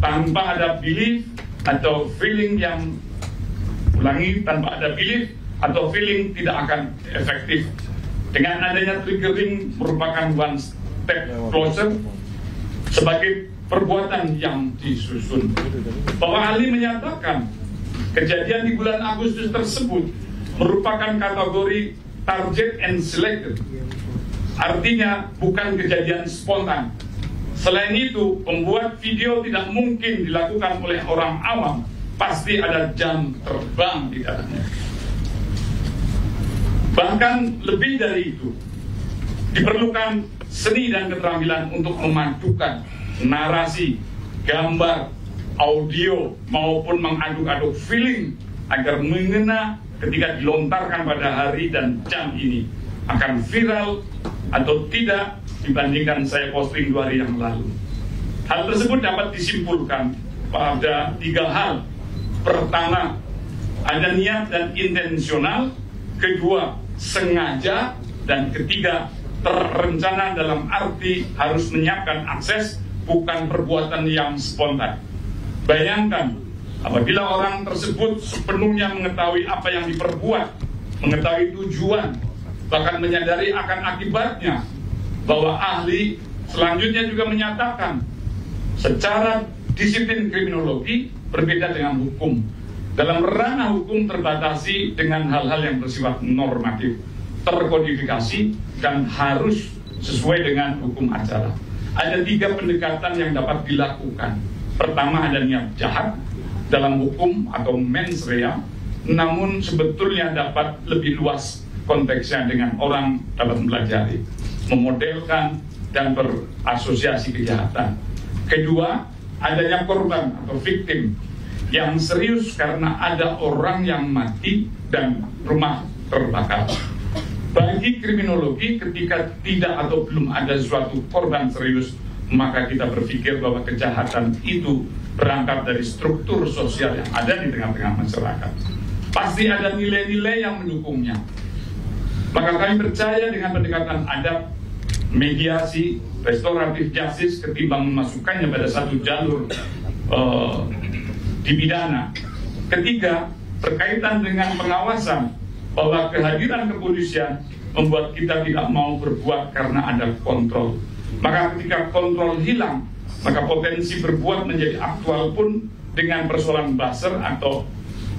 tanpa ada belief atau feeling yang tanpa ada belief atau feeling tidak akan efektif. Dengan adanya triggering merupakan one step closer sebagai perbuatan yang disusun. Bahwa ahli menyatakan kejadian di bulan Agustus tersebut merupakan kategori target and selected, artinya bukan kejadian spontan. Selain itu, pembuat video tidak mungkin dilakukan oleh orang awam, pasti ada jam terbang di dalamnya. Bahkan lebih dari itu, diperlukan seni dan keterampilan untuk memadukan narasi, gambar, audio maupun mengaduk-aduk feeling agar mengena ketika dilontarkan pada hari dan jam ini akan viral atau tidak dibandingkan saya posting 2 hari yang lalu. Hal tersebut dapat disimpulkan pada 3 hal. Pertama, ada niat dan intensional. Kedua, sengaja. dan ketiga, terencana dalam arti harus menyiapkan akses, bukan perbuatan yang spontan. Bayangkan, apabila orang tersebut sepenuhnya mengetahui apa yang diperbuat, mengetahui tujuan, bahkan menyadari akan akibatnya, bahwa ahli selanjutnya juga menyatakan secara disiplin kriminologi berbeda dengan hukum. Dalam ranah hukum terbatasi dengan hal-hal yang bersifat normatif, terkodifikasi, dan harus sesuai dengan hukum acara. Ada 3 pendekatan yang dapat dilakukan. Pertama, ada niat jahat dalam hukum atau mens rea, namun sebetulnya dapat lebih luas konteksnya dengan orang dapat mempelajari, memodelkan, dan berasosiasi kejahatan. Kedua, adanya korban atau victim yang serius karena ada orang yang mati dan rumah terbakar. Bagi kriminologi, ketika tidak atau belum ada suatu korban serius, maka kita berpikir bahwa kejahatan itu berangkat dari struktur sosial yang ada di tengah-tengah masyarakat. Pasti ada nilai-nilai yang mendukungnya. Maka kami percaya dengan pendekatan adab, mediasi, restoratif justice ketimbang memasukkannya pada satu jalur di pidana. Ketiga, berkaitan dengan pengawasan, bahwa kehadiran kepolisian membuat kita tidak mau berbuat karena ada kontrol. Maka ketika kontrol hilang, maka potensi berbuat menjadi aktual pun dengan persoalan buzzer atau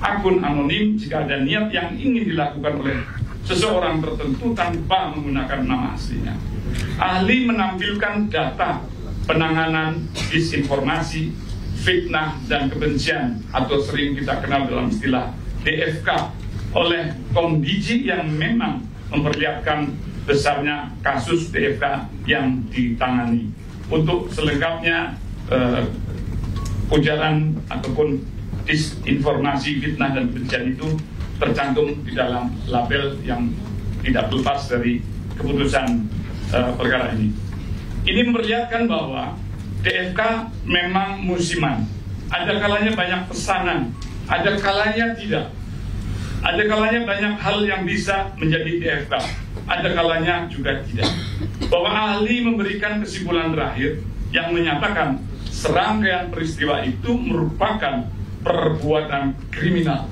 akun anonim jika ada niat yang ingin dilakukan oleh seseorang tertentu tanpa menggunakan nama aslinya. Ahli menampilkan data penanganan disinformasi, fitnah, dan kebencian atau sering kita kenal dalam istilah DFK oleh Komdiji yang memang memperlihatkan besarnya kasus DFK yang ditangani. Untuk selengkapnya ujaran ataupun disinformasi, fitnah, dan kebencian itu tercantum di dalam label yang tidak lepas dari keputusan perkara ini. Ini memperlihatkan bahwa DFK memang musiman. Ada kalanya banyak pesanan, ada kalanya tidak. Ada kalanya banyak hal yang bisa menjadi DFK, ada kalanya juga tidak. Bahwa ahli memberikan kesimpulan terakhir yang menyatakan serangkaian peristiwa itu merupakan perbuatan kriminal,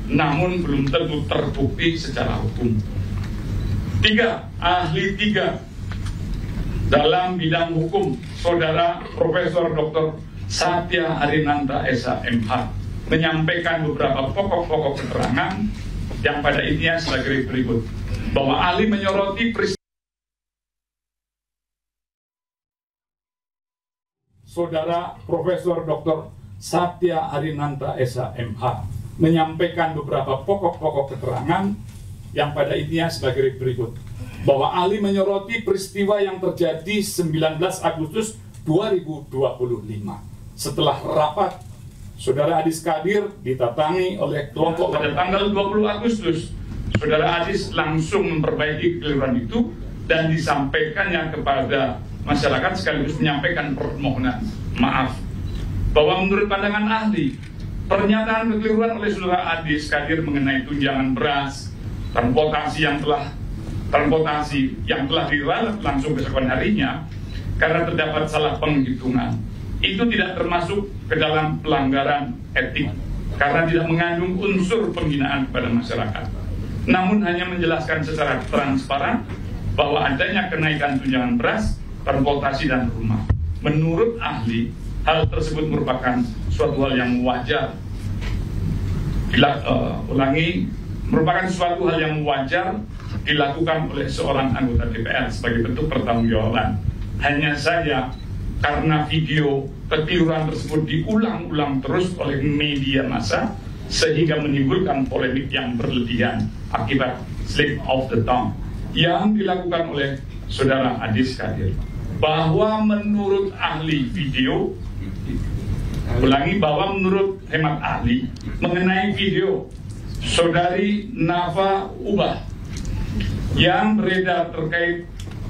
namun belum tentu terbukti secara hukum. 3. Ahli 3 dalam bidang hukum, Saudara Profesor Dr. Satya Arinanta SH.MH menyampaikan beberapa pokok-pokok keterangan yang pada intinya sebagai berikut. Bahwa ahli menyoroti peristiwa Saudara Profesor Dr. Satya Arinanta SH.MH menyampaikan beberapa pokok-pokok keterangan yang pada intinya sebagai berikut. Bahwa ahli menyoroti peristiwa yang terjadi 19 Agustus 2025. Setelah rapat, Saudara Adis Kadir ditatangi oleh kelompok pada tanggal 20 Agustus. Saudara Adis langsung memperbaiki kekeliruan itu dan disampaikannya kepada masyarakat sekaligus menyampaikan permohonan maaf. Bahwa menurut pandangan ahli, pernyataan kekeliruan oleh Saudara Adis Kadir mengenai tunjangan beras, transportasi yang telah diralat langsung keesokan harinya karena terdapat salah penghitungan, itu tidak termasuk ke dalam pelanggaran etik karena tidak mengandung unsur penghinaan kepada masyarakat, namun hanya menjelaskan secara transparan bahwa adanya kenaikan tunjangan beras, transportasi, dan rumah. Menurut ahli, hal tersebut merupakan suatu hal yang wajar. Merupakan suatu hal yang wajar dilakukan oleh seorang anggota DPR sebagai bentuk pertanggungjawaban. Hanya saja karena video kekeliruan tersebut diulang-ulang terus oleh media massa sehingga menimbulkan polemik yang berlebihan akibat slip of the tongue yang dilakukan oleh Saudara Adis Kadir. Bahwa menurut ahli video, bahwa menurut hemat ahli mengenai video Saudari Nafa Ubah yang beredar terkait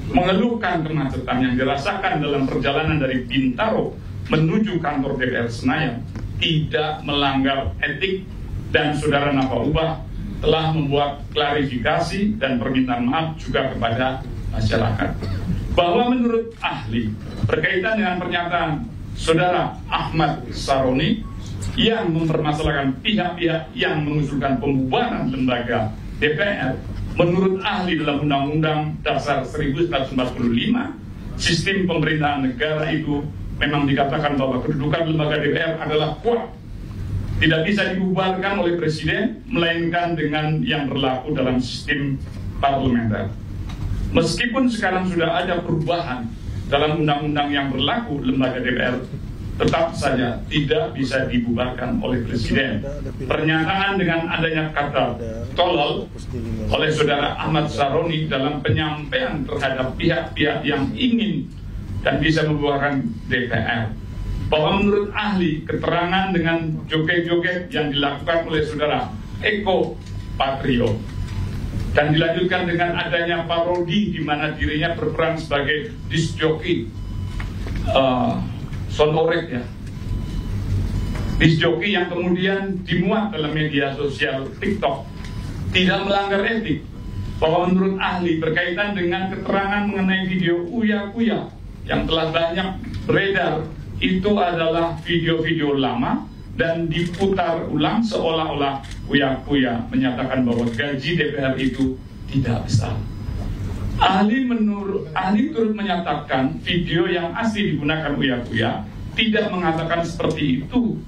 mengeluhkan kemacetan yang dirasakan dalam perjalanan dari Bintaro menuju kantor DPR Senayan tidak melanggar etik, dan Saudara Nafa Ubah telah membuat klarifikasi dan permintaan maaf juga kepada masyarakat. Bahwa menurut ahli, berkaitan dengan pernyataan Saudara Ahmad Saroni yang mempermasalahkan pihak-pihak yang mengusulkan pembubaran lembaga DPR, menurut ahli dalam Undang-Undang Dasar 1945, sistem pemerintahan negara itu memang dikatakan bahwa kedudukan lembaga DPR adalah kuat, tidak bisa dibubarkan oleh presiden, melainkan dengan yang berlaku dalam sistem parlementer. Meskipun sekarang sudah ada perubahan dalam undang-undang yang berlaku lembaga DPR, tetap saja tidak bisa dibubarkan oleh presiden. Pernyataan dengan adanya kata tolol oleh Saudara Ahmad Saroni dalam penyampaian terhadap pihak-pihak yang ingin dan bisa membubarkan DPR, bahwa menurut ahli, keterangan dengan joget-joget yang dilakukan oleh Saudara Eko Patrio dan dilanjutkan dengan adanya parodi di mana dirinya berperan sebagai disc jockey, sonorek ya, disc jockey yang kemudian dimuat dalam media sosial TikTok, tidak melanggar etik. Bahwa menurut ahli, berkaitan dengan keterangan mengenai video uya-kuya yang telah banyak beredar, itu adalah video-video lama dan diputar ulang seolah-olah uya-kuya menyatakan bahwa gaji DPR itu tidak besar. Ahli turut menyatakan video yang asli digunakan uya-kuya tidak mengatakan seperti itu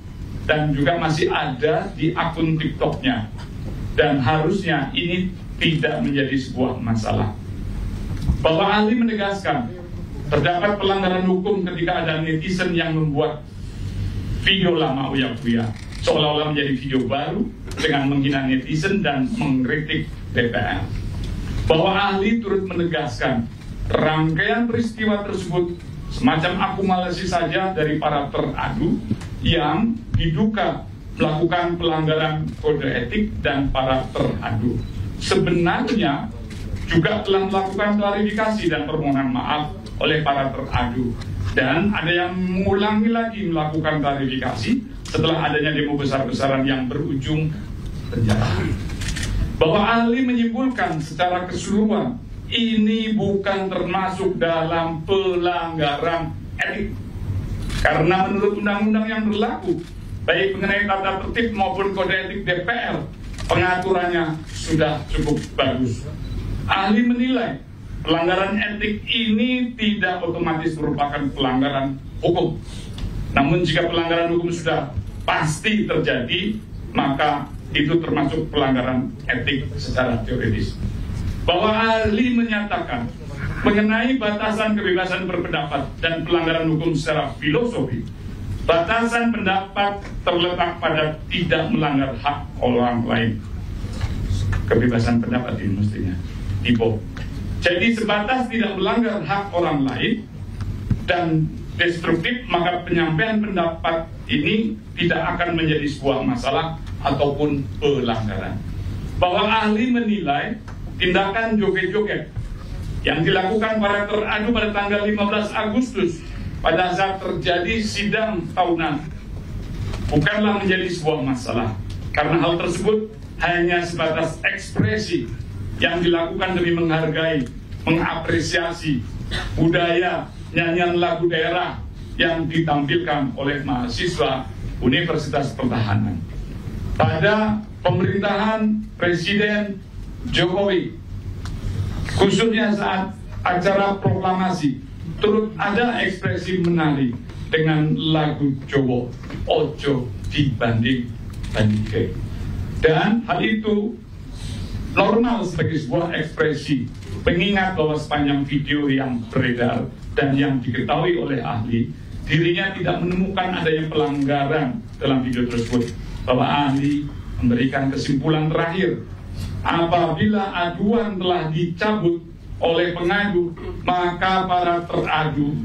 dan juga masih ada di akun TikToknya, dan harusnya ini tidak menjadi sebuah masalah. Bahwa ahli menegaskan terdapat pelanggaran hukum ketika ada netizen yang membuat video lama uya-kuya seolah-olah menjadi video baru dengan menghina netizen dan mengkritik DPR. Bahwa ahli turut menegaskan rangkaian peristiwa tersebut semacam akumulasi saja dari para teradu yang diduga melakukan pelanggaran kode etik, dan para teradu sebenarnya juga telah melakukan klarifikasi dan permohonan maaf oleh para teradu, dan ada yang mengulangi lagi melakukan klarifikasi setelah adanya demo besar-besaran yang berujung penjara. Bahwa ahli menyimpulkan secara keseluruhan ini bukan termasuk dalam pelanggaran etik, karena menurut undang-undang yang berlaku baik mengenai tata tertib maupun kode etik DPR, pengaturannya sudah cukup bagus. Ahli menilai pelanggaran etik ini tidak otomatis merupakan pelanggaran hukum. Namun jika pelanggaran hukum sudah pasti terjadi, maka itu termasuk pelanggaran etik secara teoritis. Bahwa ahli menyatakan mengenai batasan kebebasan berpendapat dan pelanggaran hukum secara filosofi, batasan pendapat terletak pada tidak melanggar hak orang lain. Kebebasan pendapat ini mestinya Ibu. Jadi sebatas tidak melanggar hak orang lain dan destruktif, maka penyampaian pendapat ini tidak akan menjadi sebuah masalah ataupun pelanggaran. Bahwa ahli menilai tindakan joget-joget yang dilakukan para teradu pada tanggal 15 Agustus pada saat terjadi sidang tahunan bukanlah menjadi sebuah masalah, karena hal tersebut hanya sebatas ekspresi yang dilakukan demi menghargai, mengapresiasi budaya nyanyian lagu daerah yang ditampilkan oleh mahasiswa Universitas Pertahanan. Pada pemerintahan Presiden Jokowi, khususnya saat acara proklamasi, turut ada ekspresi menari dengan lagu Jawa, Ojo dibanding-bandingke. Dan hal itu normal sebagai sebuah ekspresi, mengingat bahwa sepanjang video yang beredar dan yang diketahui oleh ahli, dirinya tidak menemukan adanya pelanggaran dalam video tersebut. Bahwa ahli memberikan kesimpulan terakhir, apabila aduan telah dicabut oleh pengadu, maka para teradu,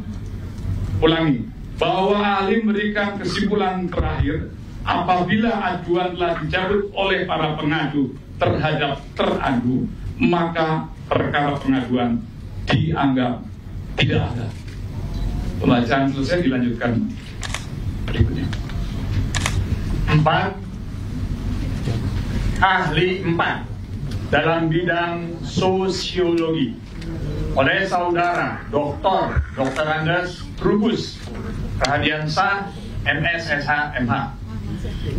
ulangi, bahwa ahli memberikan kesimpulan terakhir, apabila aduan telah dicabut oleh para pengadu terhadap teradu, maka perkara pengaduan dianggap tidak ada. Pembacaan selesai, dilanjutkan berikutnya. 4. ahli 4 dalam bidang sosiologi oleh saudara Dr. Andes Trubus Rahadiansah MSSH MH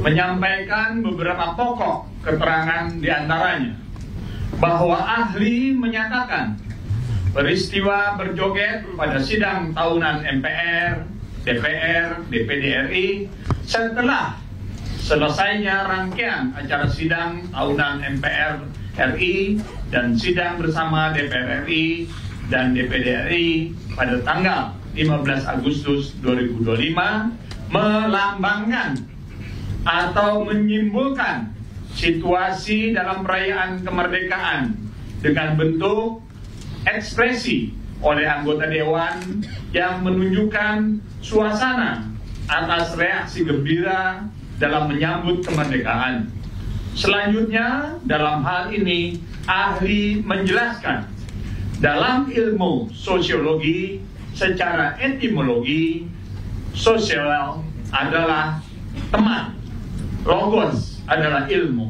menyampaikan beberapa pokok keterangan diantaranya bahwa ahli menyatakan peristiwa berjoget pada sidang tahunan MPR, DPR, DPD RI setelah selesainya rangkaian acara sidang tahunan MPR RI dan sidang bersama DPR RI dan DPD RI pada tanggal 15 Agustus 2025 melambangkan atau menyimpulkan situasi dalam perayaan kemerdekaan dengan bentuk ekspresi oleh anggota dewan yang menunjukkan suasana atas reaksi gembira dalam menyambut kemerdekaan. Selanjutnya, dalam hal ini ahli menjelaskan dalam ilmu sosiologi secara etimologi sosial adalah teman, logos adalah ilmu.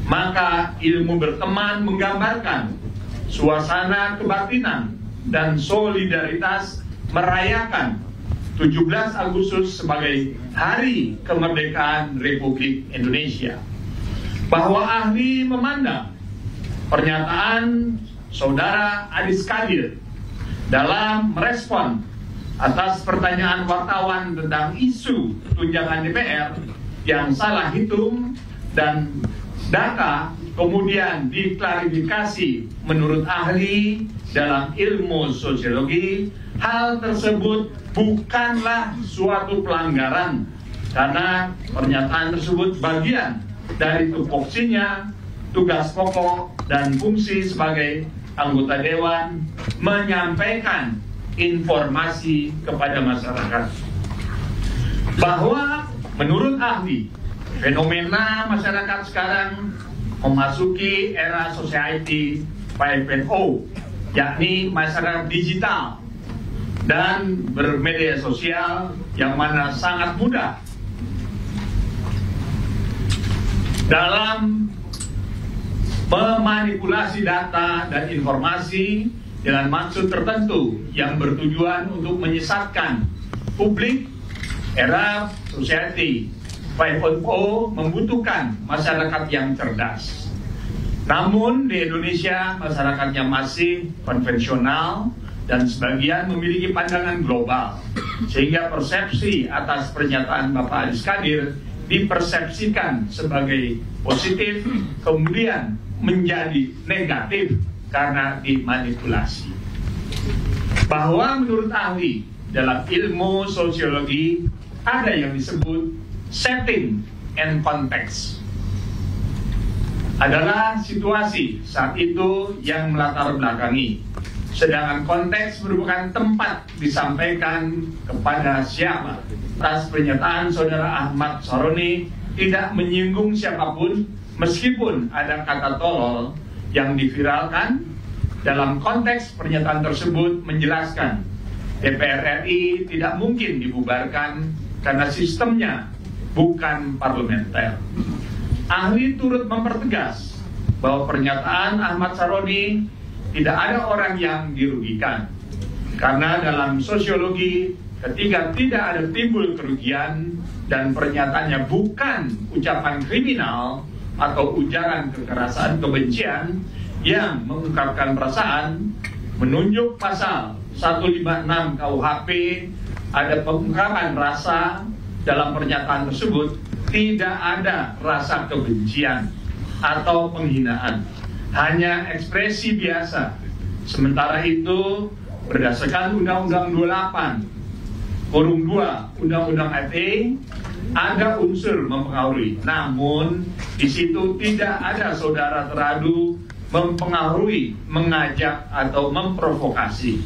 Maka ilmu berteman menggambarkan suasana kebatinan dan solidaritas merayakan 17 Agustus sebagai Hari Kemerdekaan Republik Indonesia. Bahwa ahli memandang pernyataan saudara Adis Kadir dalam merespon atas pertanyaan wartawan tentang isu tunjangan DPR yang salah hitung dan data kemudian diklarifikasi menurut ahli dalam ilmu sosiologi, hal tersebut bukanlah suatu pelanggaran karena pernyataan tersebut bagian dari tupoksinya, tugas pokok dan fungsi sebagai anggota dewan menyampaikan informasi kepada masyarakat. Bahwa menurut ahli, fenomena masyarakat sekarang memasuki era society 5.0, yakni masyarakat digital dan bermedia sosial yang mana sangat mudah dalam memanipulasi data dan informasi dengan maksud tertentu yang bertujuan untuk menyesatkan publik. Era society 5.0 membutuhkan masyarakat yang cerdas. Namun di Indonesia masyarakatnya masih konvensional dan sebagian memiliki pandangan global, sehingga persepsi atas pernyataan Bapak Adis Kadir dipersepsikan sebagai positif, kemudian menjadi negatif karena dimanipulasi. Bahwa menurut ahli dalam ilmu sosiologi ada yang disebut setting and context, adalah situasi saat itu yang melatar belakangi, sedangkan konteks merupakan tempat disampaikan kepada siapa. Atas pernyataan saudara Ahmad Saroni tidak menyinggung siapapun, meskipun ada kata tolol yang diviralkan. Dalam konteks pernyataan tersebut menjelaskan DPR RI tidak mungkin dibubarkan karena sistemnya bukan parlementer. Ahli turut mempertegas bahwa pernyataan Ahmad Saroni tidak ada orang yang dirugikan, karena dalam sosiologi ketika tidak ada timbul kerugian dan pernyataannya bukan ucapan kriminal atau ujaran kekerasan kebencian yang mengungkapkan perasaan, menunjuk pasal 156 KUHP ada pengungkapan rasa. Dalam pernyataan tersebut tidak ada rasa kebencian atau penghinaan, hanya ekspresi biasa. Sementara itu berdasarkan Undang-Undang 28 kurung 2 Undang-Undang ITE ada unsur mempengaruhi, namun di situ tidak ada saudara teradu mempengaruhi, mengajak atau memprovokasi.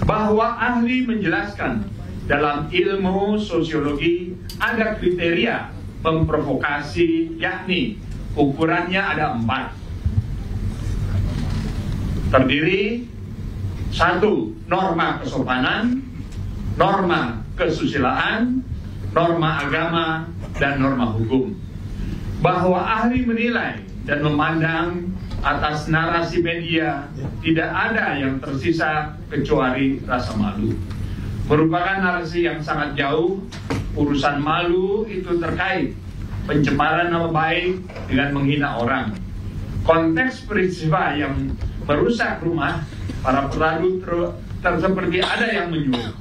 Bahwa ahli menjelaskan dalam ilmu sosiologi ada kriteria memprovokasi, yakni ukurannya ada 4. Terdiri 1. Norma kesopanan, norma kesusilaan, norma agama, dan norma hukum. bahwa ahli menilai dan memandang atas narasi media tidak ada yang tersisa kecuali rasa malu. Merupakan narasi yang sangat jauh. Urusan malu itu terkait pencemaran nama baik dengan menghina orang. Konteks peristiwa yang merusak rumah para peradu seperti ada yang menyuruh.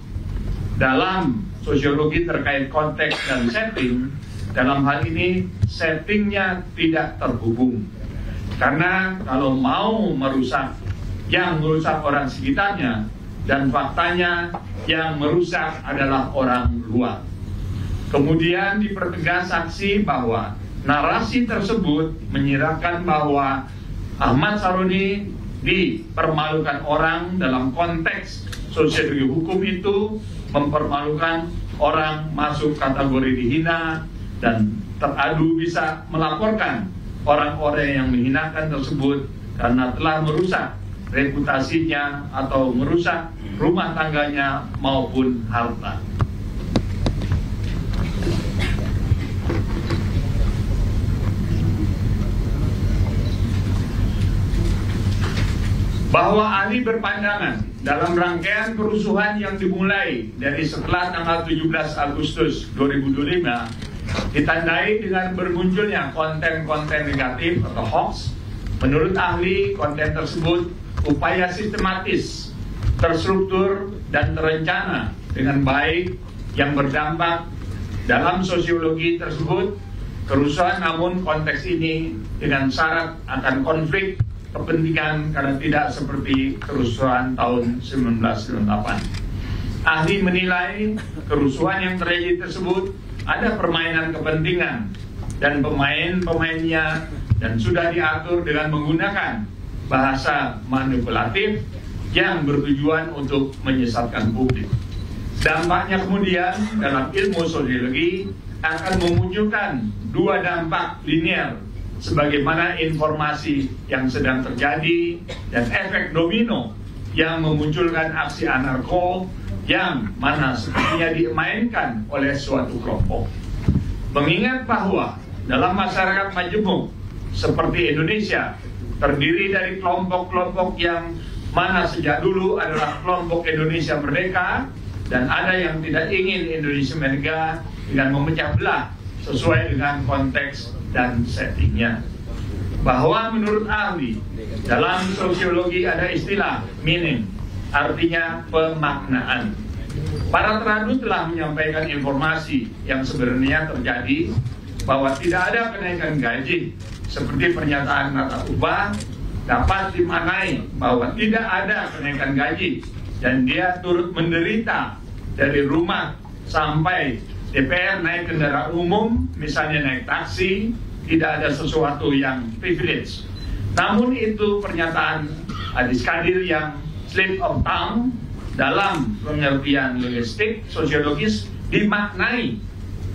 Dalam sosiologi terkait konteks dan setting, dalam hal ini settingnya tidak terhubung. Karena kalau mau merusak, yang merusak orang sekitarnya, dan faktanya yang merusak adalah orang luar. Kemudian dipertegas saksi bahwa narasi tersebut menyiratkan bahwa Ahmad Saroni dipermalukan orang dalam konteks sosiologi hukum itu, mempermalukan orang masuk kategori dihina, dan teradu bisa melaporkan orang-orang yang menghinakan tersebut karena telah merusak reputasinya atau merusak rumah tangganya maupun harta. Bahwa ahli berpandangan dalam rangkaian kerusuhan yang dimulai dari setelah tanggal 17 Agustus 2025 ditandai dengan bermunculnya konten-konten negatif atau hoax. Menurut ahli, konten tersebut upaya sistematis, terstruktur, dan terencana dengan baik yang berdampak dalam sosiologi tersebut kerusuhan, namun konteks ini dengan syarat akan konflik kepentingan karena tidak seperti kerusuhan tahun 1998. Ahli menilai kerusuhan yang terjadi tersebut ada permainan kepentingan dan pemain-pemainnya, dan sudah diatur dengan menggunakan bahasa manipulatif yang bertujuan untuk menyesatkan publik. Dampaknya kemudian dalam ilmu sosiologi akan memunculkan dua dampak linear sebagaimana informasi yang sedang terjadi dan efek domino yang memunculkan aksi anarko yang mana sepertinya dimainkan oleh suatu kelompok. Mengingat bahwa dalam masyarakat majemuk seperti Indonesia terdiri dari kelompok-kelompok yang mana sejak dulu adalah kelompok Indonesia Merdeka, dan ada yang tidak ingin Indonesia merdeka dengan memecah belah sesuai dengan konteks dan settingnya. Bahwa menurut ahli dalam sosiologi ada istilah meaning, artinya pemaknaan. Para teradu telah menyampaikan informasi yang sebenarnya terjadi bahwa tidak ada kenaikan gaji seperti pernyataan Nata Ubah dapat dimaknai bahwa tidak ada kenaikan gaji dan dia turut menderita dari rumah sampai DPR naik kendaraan umum, misalnya naik taksi, tidak ada sesuatu yang privilege. Namun itu pernyataan Adis Kadir yang slip of tongue dalam pengertian linguistik sosiologis dimaknai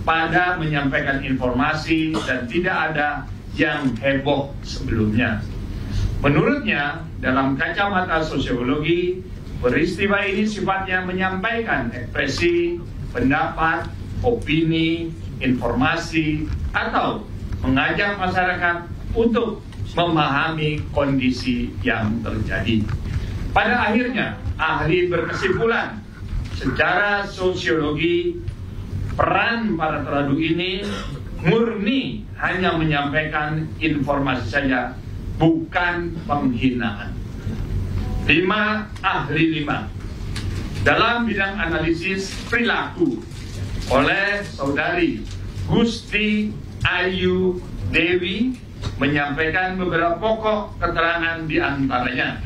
pada menyampaikan informasi dan tidak ada yang heboh sebelumnya. Menurutnya, dalam kacamata sosiologi, peristiwa ini sifatnya menyampaikan ekspresi, pendapat, opini, informasi, atau mengajak masyarakat untuk memahami kondisi yang terjadi. Pada akhirnya, ahli berkesimpulan secara sosiologi peran para teradu ini murni hanya menyampaikan informasi saja, bukan penghinaan. 5 ahli 5 dalam bidang analisis perilaku oleh saudari Gusti Ayu Dewi menyampaikan beberapa pokok keterangan di antaranya.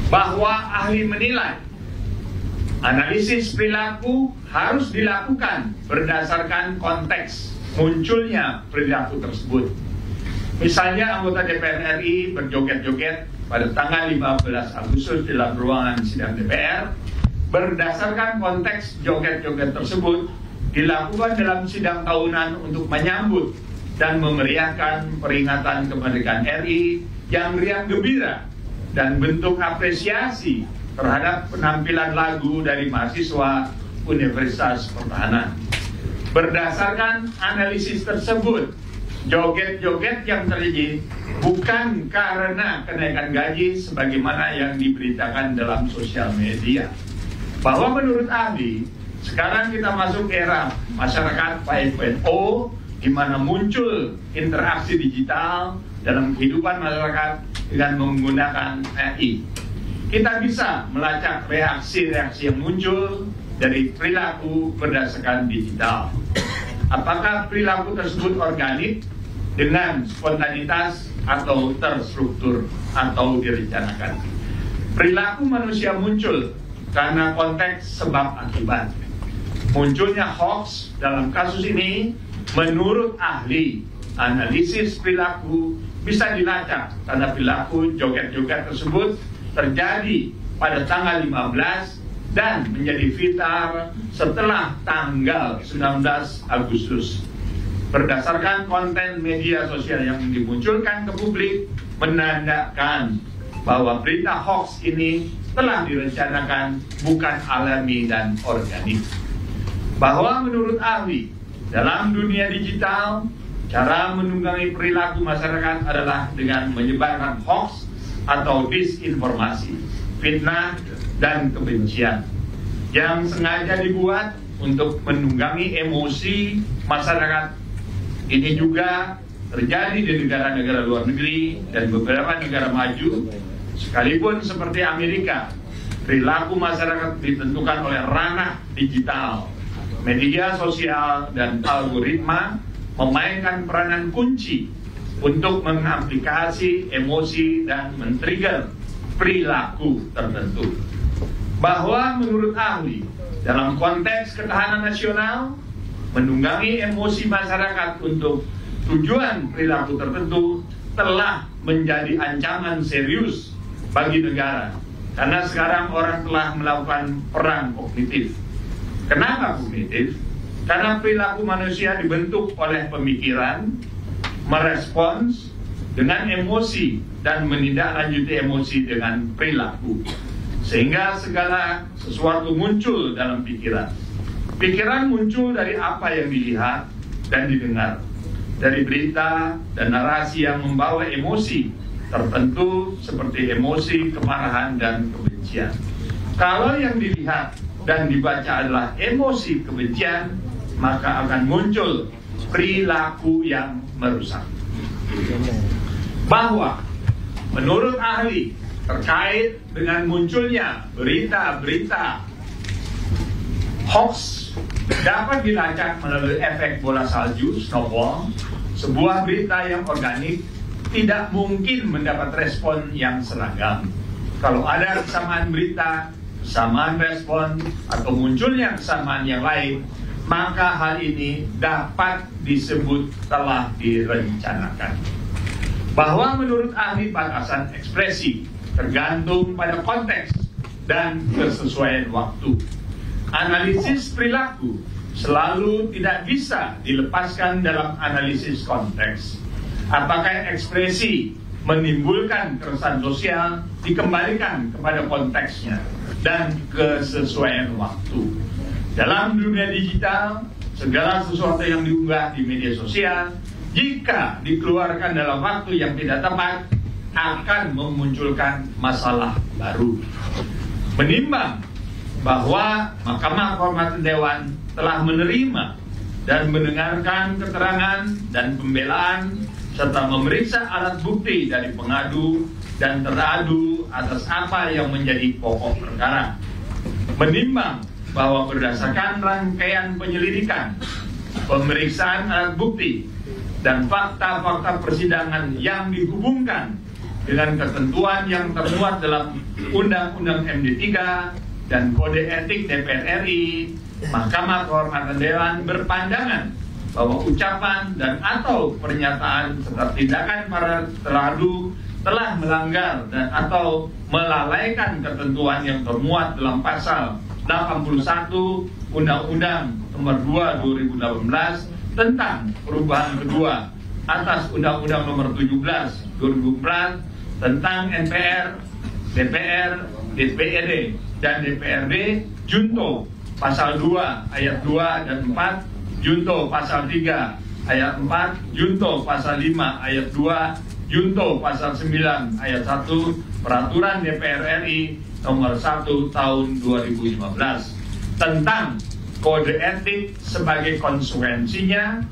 Bahwa ahli menilai analisis perilaku harus dilakukan berdasarkan konteks munculnya perilaku tersebut. Misalnya anggota DPR RI berjoget-joget pada tanggal 15 Agustus dalam ruangan sidang DPR, berdasarkan konteks joget-joget tersebut dilakukan dalam sidang tahunan untuk menyambut dan memeriahkan peringatan kemerdekaan RI yang riang gembira dan bentuk apresiasi terhadap penampilan lagu dari mahasiswa Universitas Pertahanan. Berdasarkan analisis tersebut, joget-joget yang terjadi bukan karena kenaikan gaji sebagaimana yang diberitakan dalam sosial media. Bahwa menurut ahli, sekarang kita masuk era masyarakat 5.0 di mana muncul interaksi digital dalam kehidupan masyarakat dengan menggunakan AI. Kita bisa melacak reaksi-reaksi yang muncul dari perilaku berdasarkan digital. Apakah perilaku tersebut organik dengan spontanitas atau terstruktur atau direncanakan? Perilaku manusia muncul karena konteks sebab akibat. Munculnya hoax dalam kasus ini menurut ahli analisis perilaku bisa dilacak karena perilaku joget-joget tersebut terjadi pada tanggal 15 dan menjadi viral setelah tanggal 19 Agustus. Berdasarkan konten media sosial yang dimunculkan ke publik menandakan bahwa berita hoax ini telah direncanakan, bukan alami dan organik. Bahwa menurut ahli, dalam dunia digital, cara menunggangi perilaku masyarakat adalah dengan menyebarkan hoax atau disinformasi, fitnah, dan kebencian yang sengaja dibuat untuk menunggangi emosi masyarakat. Ini juga terjadi di negara-negara luar negeri dan beberapa negara maju, sekalipun seperti Amerika. Perilaku masyarakat ditentukan oleh ranah digital. Media sosial dan algoritma memainkan peranan kunci untuk mengaplikasi emosi dan men-trigger perilaku tertentu. Bahwa menurut ahli, dalam konteks ketahanan nasional, menunggangi emosi masyarakat untuk tujuan perilaku tertentu telah menjadi ancaman serius bagi negara. Karena sekarang orang telah melakukan perang kognitif. Kenapa kognitif? Karena perilaku manusia dibentuk oleh pemikiran, merespons dengan emosi dan menindaklanjuti emosi dengan perilaku, sehingga segala sesuatu muncul dalam pikiran. Pikiran muncul dari apa yang dilihat dan didengar, dari berita dan narasi yang membawa emosi tertentu seperti emosi kemarahan dan kebencian. Kalau yang dilihat dan dibaca adalah emosi kebencian, maka akan muncul perilaku yang merusak. Bahwa menurut ahli terkait dengan munculnya berita-berita hoax dapat dilacak melalui efek bola salju, snowball. Sebuah berita yang organik tidak mungkin mendapat respon yang seragam. Kalau ada kesamaan berita, kesamaan respon, atau munculnya kesamaan yang lain, maka hal ini dapat disebut telah direncanakan. Bahwa menurut ahli batasan ekspresi tergantung pada konteks dan kesesuaian waktu. Analisis perilaku selalu tidak bisa dilepaskan dalam analisis konteks. Apakah ekspresi menimbulkan keresahan sosial dikembalikan kepada konteksnya dan kesesuaian waktu. Dalam dunia digital, segala sesuatu yang diunggah di media sosial, jika dikeluarkan dalam waktu yang tidak tepat, akan memunculkan masalah baru. Menimbang bahwa Mahkamah Kehormatan Dewan telah menerima dan mendengarkan keterangan dan pembelaan serta memeriksa alat bukti dari pengadu dan teradu atas apa yang menjadi pokok perkara. Menimbang bahwa berdasarkan rangkaian penyelidikan, pemeriksaan alat bukti, dan fakta-fakta persidangan yang dihubungkan dengan ketentuan yang termuat dalam Undang-Undang MD 3 dan Kode Etik DPR RI, Mahkamah Kehormatan Dewan berpandangan bahwa ucapan dan atau pernyataan serta tindakan para teradu telah melanggar dan atau melalaikan ketentuan yang termuat dalam pasal 81 Undang-Undang Nomor 2 2018 tentang perubahan kedua atas Undang-Undang Nomor 17 2004 tentang NPR, DPR, DPRD dan DPRD junto pasal 2 ayat 2 dan 4, junto pasal 3 ayat 4, junto pasal 5 ayat 2, junto pasal 9 ayat 1 Peraturan DPR RI nomor 1 tahun 2015 tentang kode etik sebagai konsekuensinya.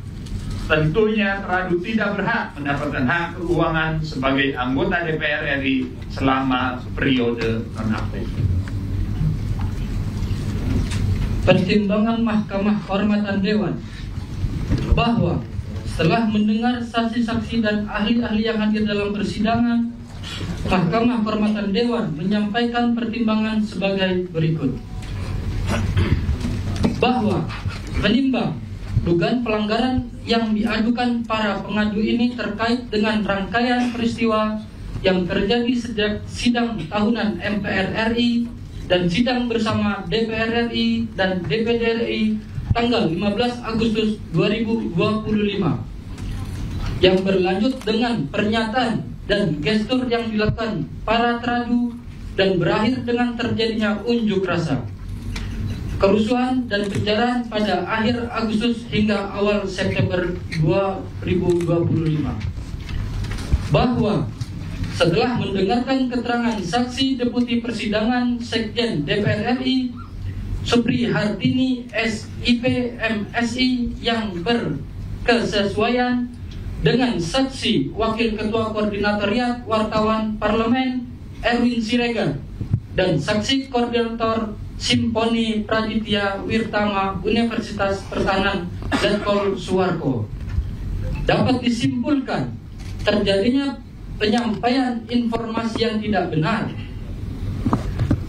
Tentunya teradu tidak berhak mendapatkan hak keuangan sebagai anggota DPR RI selama periode nonaktif. Pertimbangan Mahkamah Kehormatan Dewan bahwa setelah mendengar saksi-saksi dan ahli-ahli yang hadir dalam persidangan, Mahkamah Kehormatan Dewan menyampaikan pertimbangan sebagai berikut. Bahwa menimbang dugaan pelanggaran yang diadukan para pengadu ini terkait dengan rangkaian peristiwa yang terjadi sejak sidang tahunan MPR RI dan sidang bersama DPR RI dan DPD RI tanggal 15 Agustus 2025 yang berlanjut dengan pernyataan dan gestur yang dilakukan para teradu dan berakhir dengan terjadinya unjuk rasa, kerusuhan dan penjarahan pada akhir Agustus hingga awal September 2025. Bahwa setelah mendengarkan keterangan saksi Deputi Persidangan Sekjen DPR RI Supri Hartini SIP MSI yang berkesesuaian dengan saksi Wakil Ketua Koordinatoriat Wartawan Parlemen Erwin Siregar dan saksi Koordinator Simponi Praditya Wirtama Universitas Pertahanan Letkol Suwarko, dapat disimpulkan terjadinya penyampaian informasi yang tidak benar.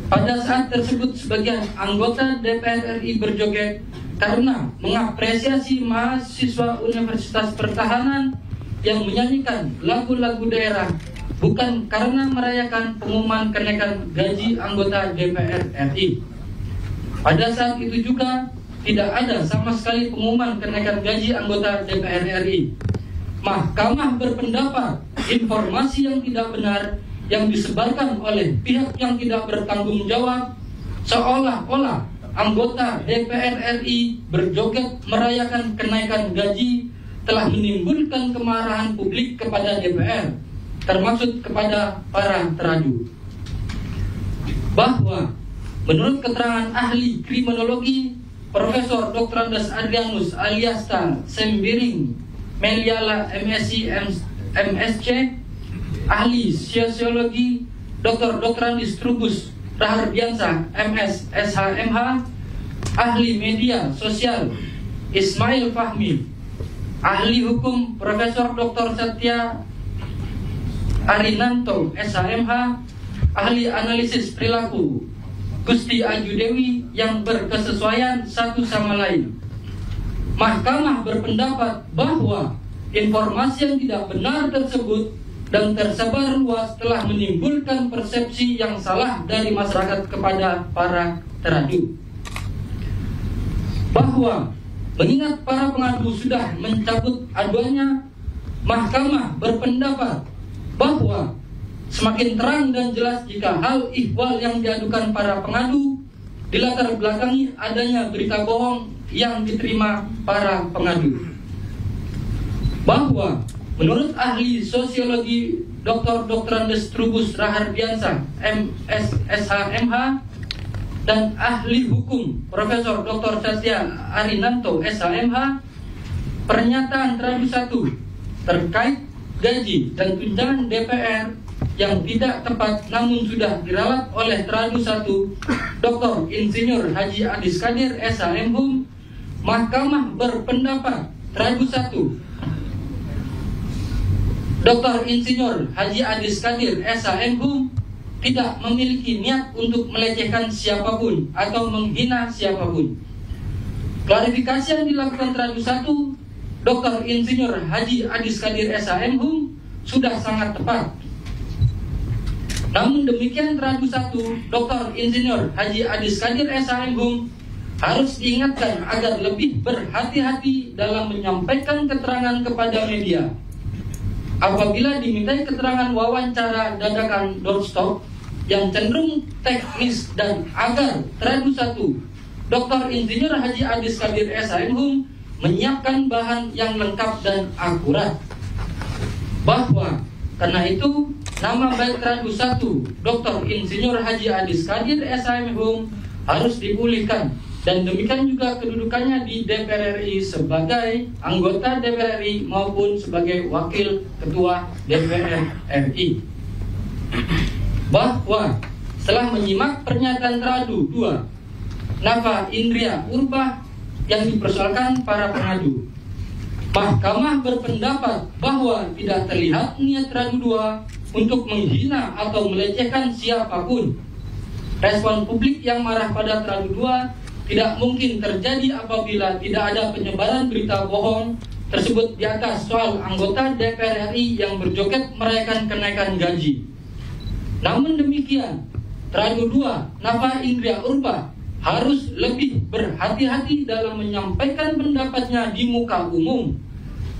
Pada saat tersebut sebagian anggota DPR RI berjoget karena mengapresiasi mahasiswa Universitas Pertahanan yang menyanyikan lagu-lagu daerah, bukan karena merayakan pengumuman kenaikan gaji anggota DPR RI. Pada saat itu juga tidak ada sama sekali pengumuman kenaikan gaji anggota DPR RI. Mahkamah berpendapat informasi yang tidak benar yang disebarkan oleh pihak yang tidak bertanggung jawab seolah-olah anggota DPR RI berjoget merayakan kenaikan gaji telah menimbulkan kemarahan publik kepada DPR, termasuk kepada para teradu. Bahwa menurut keterangan ahli kriminologi Profesor Dr. Andes Adrianus Aliasta Sembiring Meliala MSc MSc, ahli sosiologi Dr. Andes Trubus Rahardiansa MS SHMH, ahli media sosial Ismail Fahmi, ahli hukum Profesor Dr. Satya Arinanto SHMH, ahli analisis perilaku Gusti Aju Dewi yang berkesesuaian satu sama lain. Mahkamah berpendapat bahwa informasi yang tidak benar tersebut dan tersebar luas telah menimbulkan persepsi yang salah dari masyarakat kepada para teradu. Bahwa mengingat para pengadu sudah mencabut aduannya, Mahkamah berpendapat bahwa semakin terang dan jelas jika hal ihwal yang diadukan para pengadu dilatar belakangi adanya berita bohong yang diterima para pengadu. Bahwa menurut ahli sosiologi Dr. Andes Trubus Rahardiansa MSSHMH dan ahli hukum Profesor Dr. Satya Arinanto SHMH, pernyataan teradu 1 terkait gaji dan tunjangan DPR yang tidak tepat namun sudah diralat oleh teradu 1 Dr. Insinyur Haji Adis Kadir SHMHum, Mahkamah berpendapat teradu 1 Dr. Insinyur Haji Adis Kadir SHMHum tidak memiliki niat untuk melecehkan siapapun atau menghina siapapun. Klarifikasi yang dilakukan teradu 1 Dr. Insinyur Haji Adis Kadir SHMHum sudah sangat tepat. Namun demikian teradu 1 Dr. Insinyur Haji Adis Kadir SHMHum harus diingatkan agar lebih berhati-hati dalam menyampaikan keterangan kepada media. Apabila dimintai keterangan wawancara dadakan doorstop yang cenderung teknis dan agar teradu 1 Dr. Insinyur Haji Adis Kadir SHM menyiapkan bahan yang lengkap dan akurat. Bahwa karena itu nama baik Radu 1 Dr. Insinyur Haji Adis Kadir SHM harus dipulihkan, dan demikian juga kedudukannya di DPR RI sebagai anggota DPR RI maupun sebagai wakil ketua DPR RI. Bahwa setelah menyimak pernyataan Radu 2 Nafa Indria Urbah yang dipersoalkan para pengadu, Mahkamah berpendapat bahwa tidak terlihat niat Radu 2 untuk menghina atau melecehkan siapapun. Respon publik yang marah pada Radu 2 tidak mungkin terjadi apabila tidak ada penyebaran berita bohong tersebut di atas soal anggota DPR RI yang berjoget merayakan kenaikan gaji. Namun demikian, Radu 2 Nafa Indria Urbah harus lebih berhati-hati dalam menyampaikan pendapatnya di muka umum,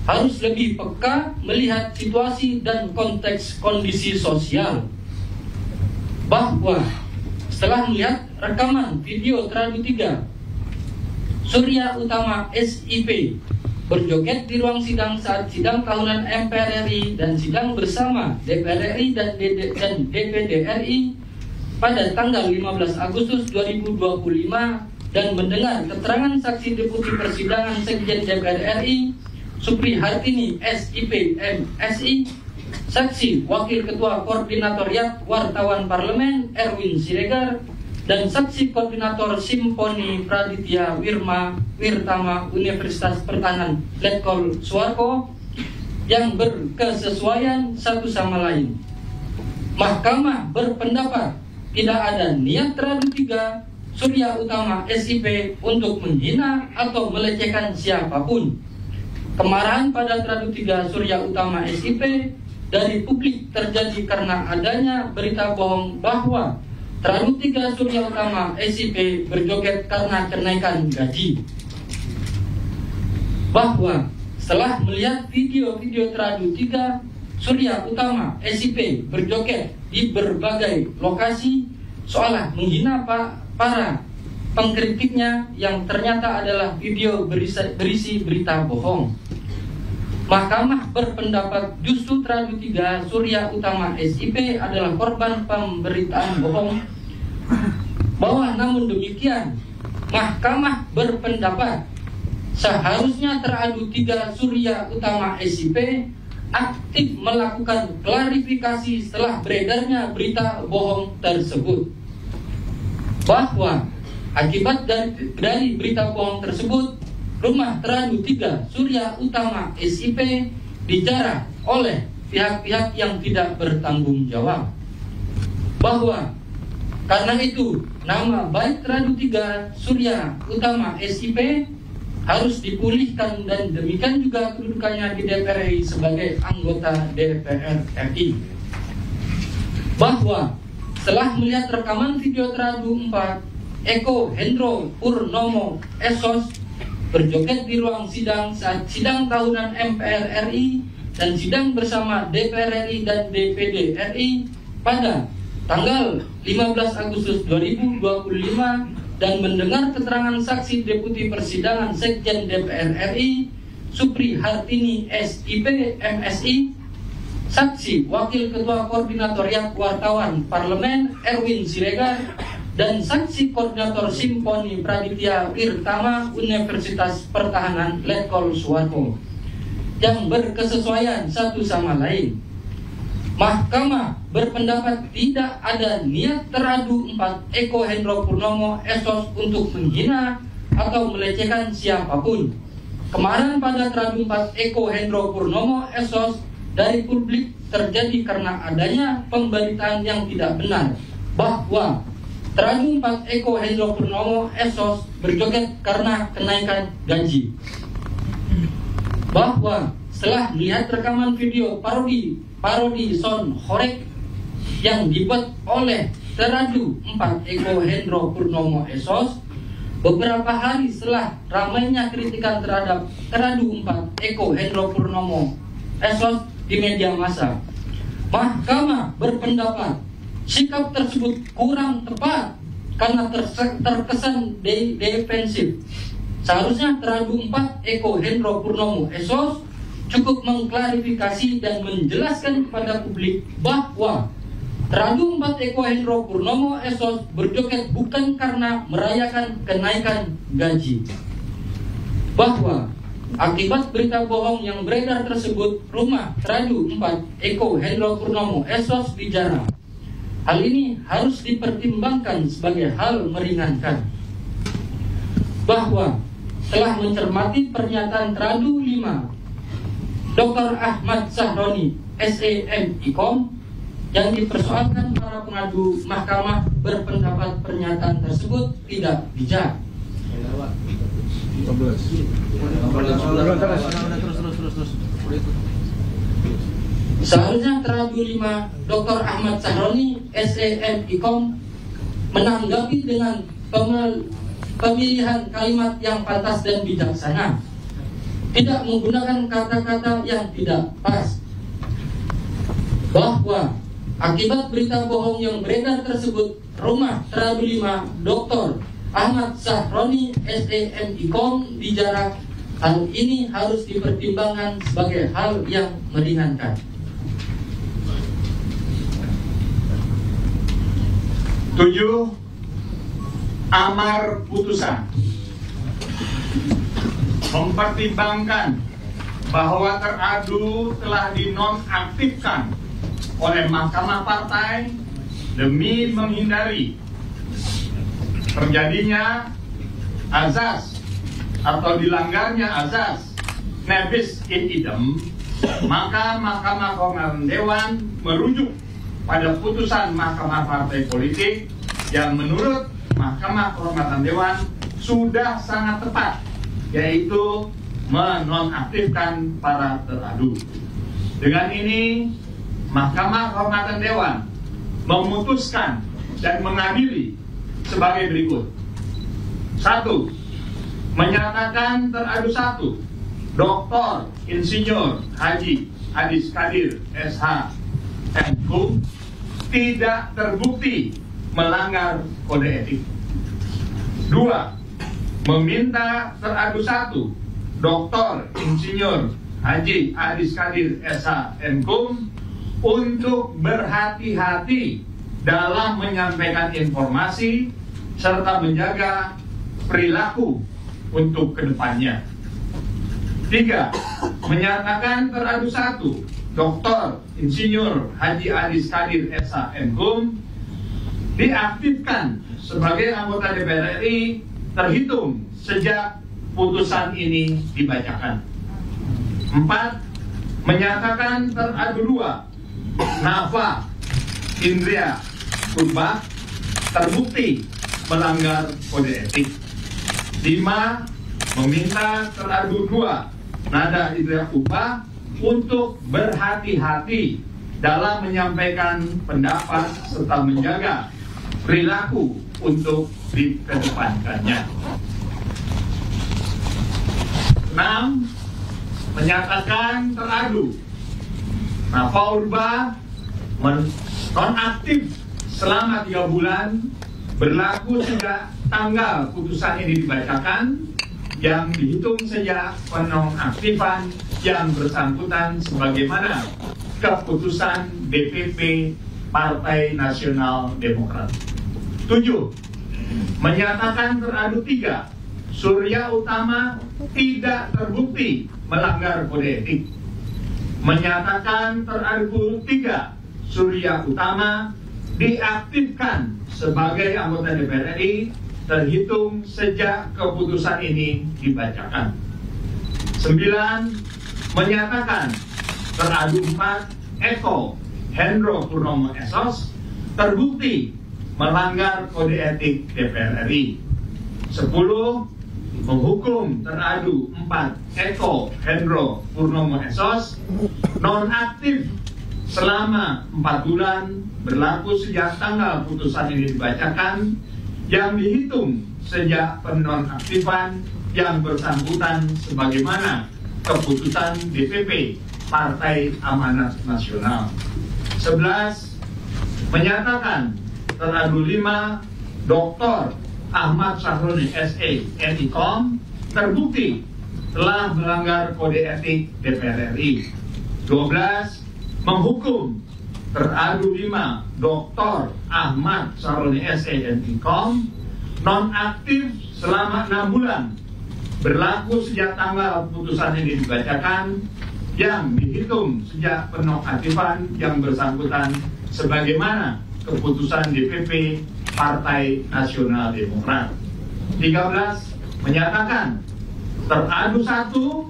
harus lebih peka melihat situasi dan konteks kondisi sosial. Bahwa setelah melihat rekaman video Radu 3 Surya Utama SIP berjoget di ruang sidang saat sidang tahunan MPR RI dan sidang bersama DPR RI dan DPD RI pada tanggal 15 Agustus 2025 dan mendengar keterangan saksi Deputi Persidangan Sekjen DPR RI Supri Hartini SIP MSI, saksi Wakil Ketua Koordinatoriat Wartawan Parlemen Erwin Siregar, dan saksi Koordinator Simponi Praditya Wirtama Universitas Pertahanan Letkol Suarko yang berkesesuaian satu sama lain. Mahkamah berpendapat tidak ada niat Radu 3 Surya Utama SIP untuk menghina atau melecehkan siapapun. Kemarahan pada Radu 3 Surya Utama SIP dari publik terjadi karena adanya berita bohong bahwa Radu 3 Surya Utama SIP berjoget karena kenaikan gaji. Bahwa setelah melihat video-video Radu 3 Surya Utama SIP berjoget di berbagai lokasi seolah menghina para pengkritiknya yang ternyata adalah video berisi berita bohong. Mahkamah berpendapat justru Radu 3 Surya Utama SIP adalah korban pemberitaan bohong. Bahwa namun demikian, Mahkamah berpendapat seharusnya Radu 3 Surya Utama SIP aktif melakukan klarifikasi setelah beredarnya berita bohong tersebut. Bahwa akibat dari berita bohong tersebut, rumah Radu 3 Surya Utama SIP dijarah oleh pihak-pihak yang tidak bertanggung jawab. Bahwa karena itu nama baik Radu 3 Surya Utama SIP harus dipulihkan, dan demikian juga kedudukannya di DPR RI sebagai anggota DPR RI. Bahwa setelah melihat rekaman video Radu 4 Eko Hendro Purnomo Esos berjoget di ruang sidang saat sidang tahunan MPR RI dan sidang bersama DPR RI dan DPD RI pada tanggal 15 Agustus 2025 dan mendengar keterangan saksi Deputi Persidangan Sekjen DPR RI Supri Hartini SIP MSI, saksi Wakil Ketua Koordinatoriat Wartawan Parlemen Erwin Siregar, dan saksi Koordinator Simponi Praditya Wirtama Universitas Pertahanan Letkol Suarko yang berkesesuaian satu sama lain. Mahkamah berpendapat tidak ada niat Radu 4 Eko Hendro Purnomo Esos untuk menghina atau melecehkan siapapun. Kemarahan pada Radu 4 Eko Hendro Purnomo Esos dari publik terjadi karena adanya pemberitaan yang tidak benar bahwa Radu 4 Eko Hendro Purnomo Esos berjoget karena kenaikan gaji. Bahwa setelah melihat rekaman video parodi Son Horek yang dibuat oleh Radu 4 Eko Hendro Purnomo Esos beberapa hari setelah ramainya kritikan terhadap Radu 4 Eko Hendro Purnomo Esos di media massa, Mahkamah berpendapat sikap tersebut kurang tepat karena terkesan defensif. Seharusnya teradu 4 Eko Hendro Purnomo SOS cukup mengklarifikasi dan menjelaskan kepada publik bahwa teradu 4 Eko Hendro Purnomo SOS berjoget bukan karena merayakan kenaikan gaji. Bahwa akibat berita bohong yang beredar tersebut, rumah teradu 4 Eko Hendro Purnomo SOS dijarah. Hal ini harus dipertimbangkan sebagai hal meringankan. Bahwa telah mencermati pernyataan teradu 5 Dr. Ahmad Sahroni SEM IKOM yang dipersoalkan para pengadu mahkamah berpendapat pernyataan tersebut tidak bijak. Seharusnya teradu 5 Dr. Ahmad Sahroni SEM IKOM menanggapi dengan pemilihan kalimat yang pantas dan bijaksana, tidak menggunakan kata-kata yang tidak pas. Bahwa akibat berita bohong yang beredar tersebut, rumah teradu 5 Dr. Ahmad Sahroni SEM IKOM dijarah. Hal ini harus dipertimbangkan sebagai hal yang meringankan. 7. Amar putusan mempertimbangkan bahwa teradu telah dinonaktifkan oleh Mahkamah Partai demi menghindari terjadinya azas atau dilanggarnya azas nebis in idem, maka Mahkamah Kehormatan Dewan merujuk pada putusan Mahkamah Partai Politik yang menurut Mahkamah Kehormatan Dewan sudah sangat tepat, yaitu menonaktifkan para teradu. Dengan ini, Mahkamah Kehormatan Dewan memutuskan dan mengadili sebagai berikut. 1. Menyatakan teradu 1 Dr. Insinyur Haji Adis Kadir SH MKum tidak terbukti melanggar kode etik. 2. Meminta teradu 1 Dr. Insinyur Haji Adis Kadir SH MKum untuk berhati-hati dalam menyampaikan informasi serta menjaga perilaku untuk kedepannya. 3. Menyatakan teradu 1 Dr. Insinyur Haji Adis Kadir SH MKum diaktifkan sebagai anggota DPR RI terhitung sejak putusan ini dibacakan. 4. Menyatakan teradu 2 Nafa Indria Purba terbukti melanggar kode etik. 5. Meminta teradu 2 Nada Indria Purba untuk berhati-hati dalam menyampaikan pendapat serta menjaga perilaku untuk dikedepankannya. 6. Menyatakan teradu Nafa Urba nonaktif selama 3 bulan berlaku sejak tanggal putusan ini dibacakan, yang dihitung sejak penonaktifan yang bersangkutan sebagaimana keputusan DPP Partai Nasional Demokrat. 7. Menyatakan teradu 3 Surya Utama tidak terbukti melanggar kode etik. Menyatakan teradu 3 Surya Utama diaktifkan sebagai anggota DPR RI terhitung sejak keputusan ini dibacakan. 9. Menyatakan teradu 4 Eko Hendro Purnomo SOS terbukti melanggar kode etik DPR RI. 10. Menghukum teradu 4 Eko Hendro Purnomo SOS nonaktif selama 4 bulan berlaku sejak tanggal putusan ini dibacakan, yang dihitung sejak penonaktifan yang bersangkutan sebagaimana keputusan DPP Partai Amanat Nasional. 11. Menyatakan teradu 5 Dr. Ahmad Sahroni SE MIKOM terbukti telah melanggar kode etik DPR RI. 12. Menghukum teradu 5 Dr. Ahmad Sahroni SE MIKOM nonaktif selama 6 bulan berlaku sejak tanggal putusan ini dibacakan yang dihitung sejak penonaktifan yang bersangkutan sebagaimana keputusan DPP Partai Nasional Demokrat. 13. Menyatakan teradu 1,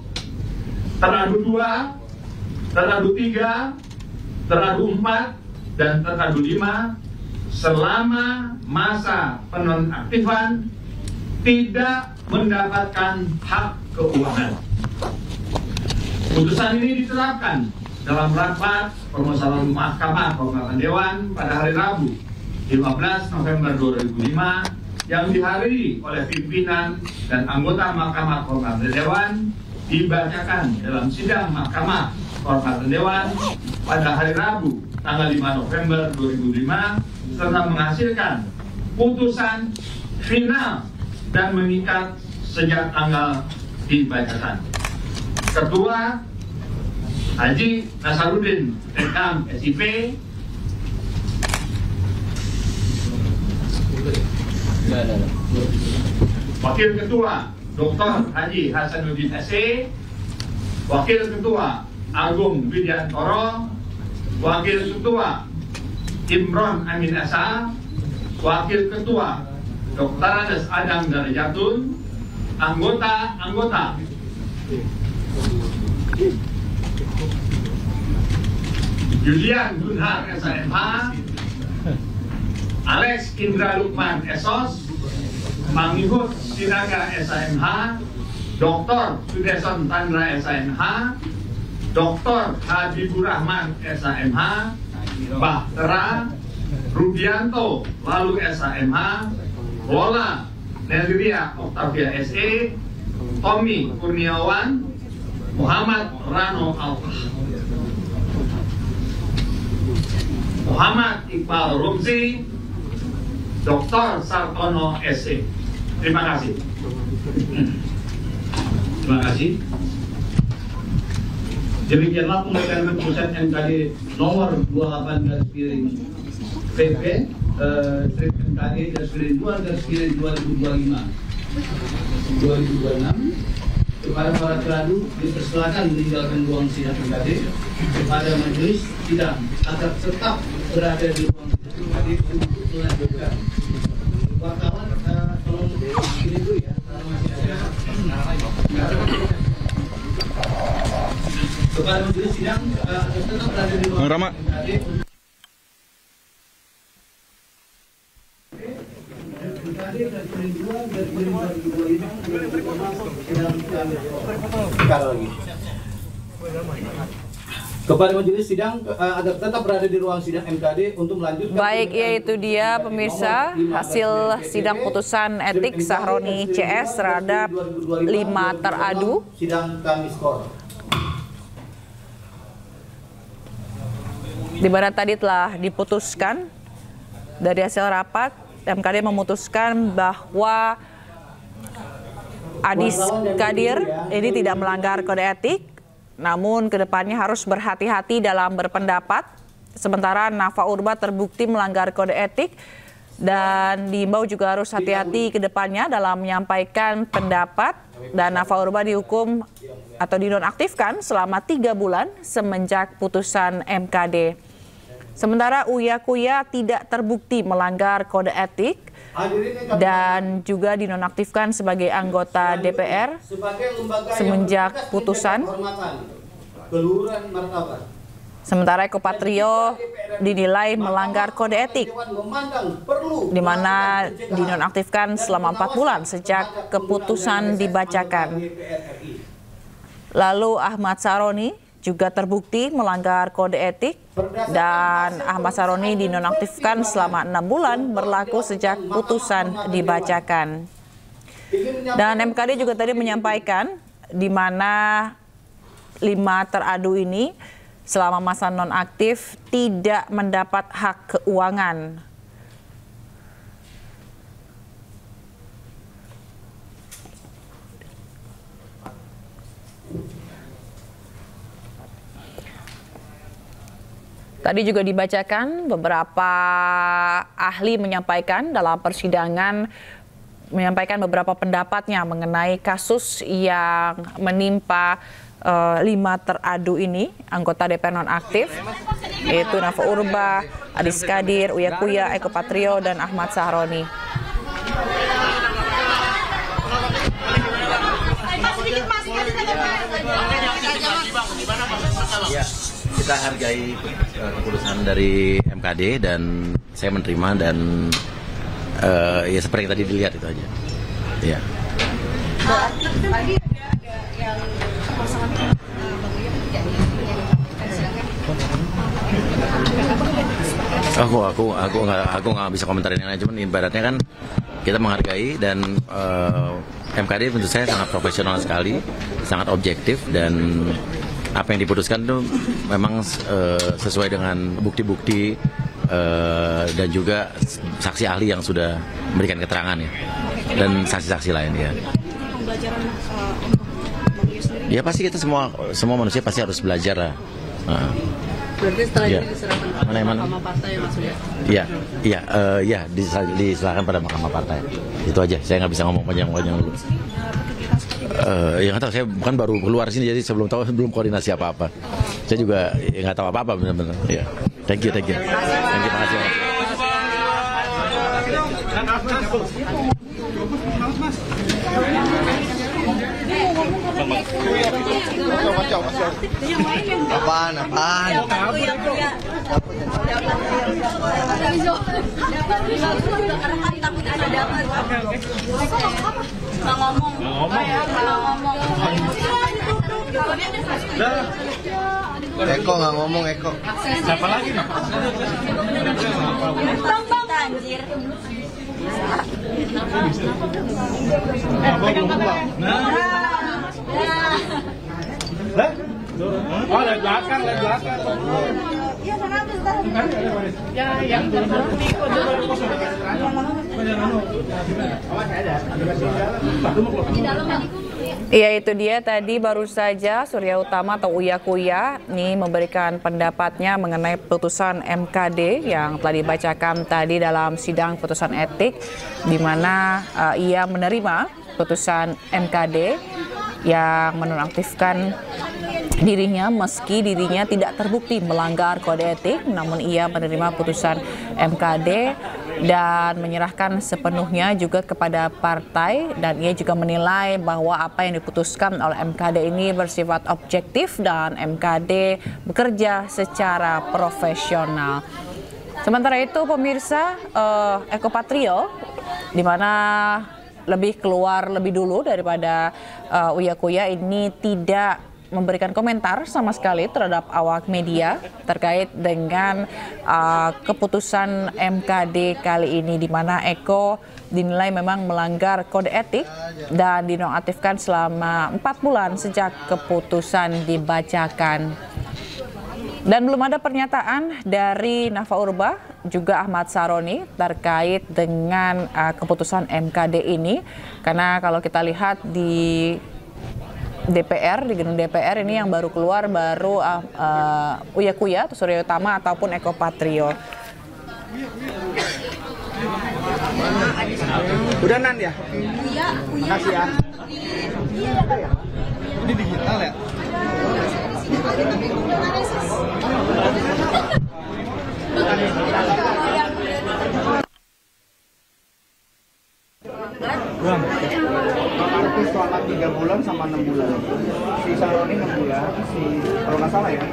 teradu 2, teradu 3, teradu 4, dan teradu 5 selama masa penonaktifan tidak mendapatkan hak keuangan. Putusan ini diterapkan dalam rapat permusyawaratan Mahkamah Kehormatan Dewan pada hari Rabu 15 November 2005 yang dihadiri oleh pimpinan dan anggota Mahkamah Kehormatan Dewan, dibacakan dalam sidang Mahkamah Kehormatan Dewan pada hari Rabu tanggal 5 November 2005 serta menghasilkan putusan final dan mengikat sejak tanggal dibacakan. Ketua Haji Nasaruddin Rekam SIP, Wakil Ketua Dr. Haji Hasanuddin SE, Wakil Ketua Agung Widiantoro, Wakil Ketua Imron Amin Asa, Wakil Ketua Dr. Andes Adang Darajatun, anggota-anggota Julian Dunhar SMH, Alex Indra Lukman SOS, Mangihut Sinaga SMH, Dr. Sudeson Tandra SMH, Dr. Habibur Rahman SMH, Bahtera Rudianto Lalu SMH, Lola Nelria Octavia SE, Tommy Kurniawan, Muhammad Rano Alfah, Muhammad Iqbal Rumsi, Dr. Sartono SE. Terima kasih. Terima kasih. Demikianlah pengertian keputusan MKD nomor 28/PP strip MKD -2/2025 2026 kepada para teradu dipersilakan meninggalkan ruang sidang MKD. Kepada majelis sidang agar tetap berada di ruang sidang MKD untuk melanjutkan. Wartawan tolong ini dulu ya, kalau masih ada. Kepada majelis sidang agar tetap berada di ruang sidang MKD. Kepada majelis sidang agar tetap berada di ruang sidang MKD untuk melanjutkan. Baik, yaitu dia pemirsa hasil sidang putusan etik Sahroni CS terhadap 5 teradu. Sidang kami skor. Di mana tadi telah diputuskan dari hasil rapat, MKD memutuskan bahwa Adis Kadir ini tidak melanggar kode etik, namun kedepannya harus berhati-hati dalam berpendapat. Sementara Nafa Urba terbukti melanggar kode etik dan diimbau juga harus hati-hati kedepannya dalam menyampaikan pendapat. Dan Nafa Urba dihukum atau dinonaktifkan selama 3 bulan semenjak putusan MKD. Sementara Uya Kuya tidak terbukti melanggar kode etik dan juga dinonaktifkan sebagai anggota DPR semenjak putusan. Sementara Eko Patrio dinilai melanggar kode etik, di mana dinonaktifkan selama 4 bulan sejak keputusan dibacakan. Lalu Ahmad Sahroni juga terbukti melanggar kode etik dan Ahmad Sahroni dinonaktifkan selama 6 bulan berlaku sejak putusan dibacakan. Dan MKD juga tadi menyampaikan di mana 5 teradu ini selama masa nonaktif tidak mendapat hak keuangan. Tadi juga dibacakan beberapa ahli menyampaikan dalam persidangan beberapa pendapatnya mengenai kasus yang menimpa 5 teradu ini, anggota DPR nonaktif, yaitu Nafa Urba, Adis Kadir, Uya Kuya, Eko Patrio, dan Ahmad Sahroni. Ya, kita hargai keputusan dari MKD dan saya menerima dan ya seperti yang tadi dilihat itu aja. Ya. Aku nggak bisa komentarin yang lain, cuman ibaratnya kan kita menghargai dan MKD tentu saya sangat profesional sekali, sangat objektif dan apa yang diputuskan itu memang sesuai dengan bukti-bukti dan juga saksi ahli yang sudah memberikan keterangan ya, dan saksi-saksi lain ya. Ya pasti kita semua manusia pasti harus belajar lah. Berarti setelah ya. ini diserahkan pada Mahkamah Partai ya Mas Surya? Iya, diserahkan pada Mahkamah Partai. Itu aja, saya nggak bisa ngomong panjang-panjang dulu. Ya nggak tahu, saya bukan baru keluar sini jadi sebelum belum koordinasi apa-apa. Saya juga nggak tahu apa-apa benar-benar. Ya, thank you, makasih. Apaan? Eko nggak ngomong, Eko. Siapa lagi nih? Anjir. Oh, lihat belakang. Iya, sana bentar. Ya, yang Iya, itu dia tadi baru saja Surya Utama atau Uya Kuya nih memberikan pendapatnya mengenai putusan MKD yang telah dibacakan tadi dalam sidang putusan etik, di mana ia menerima putusan MKD yang menonaktifkan dirinya meski dirinya tidak terbukti melanggar kode etik, namun ia menerima putusan MKD dan menyerahkan sepenuhnya juga kepada partai, dan ia juga menilai bahwa apa yang diputuskan oleh MKD ini bersifat objektif dan MKD bekerja secara profesional. Sementara itu pemirsa, Eko Patrio di mana keluar lebih dulu daripada Uya Kuya ini tidak memberikan komentar sama sekali terhadap awak media terkait dengan keputusan MKD kali ini, di mana Eko dinilai memang melanggar kode etik dan dinonaktifkan selama 4 bulan sejak keputusan dibacakan. Dan belum ada pernyataan dari Nafa Urba juga Ahmad Sahroni terkait dengan keputusan MKD ini, karena kalau kita lihat di DPR, di gedung DPR ini yang baru keluar Uya Kuya atau Surya Utama ataupun Eko Patrio. Udah Nan ya? Iya. Makasih ya. Ini digital ya? Bang, itu selama 3 bulan sama 6 bulan. Si Sahroni 6 bulan, kalau nggak salah ya.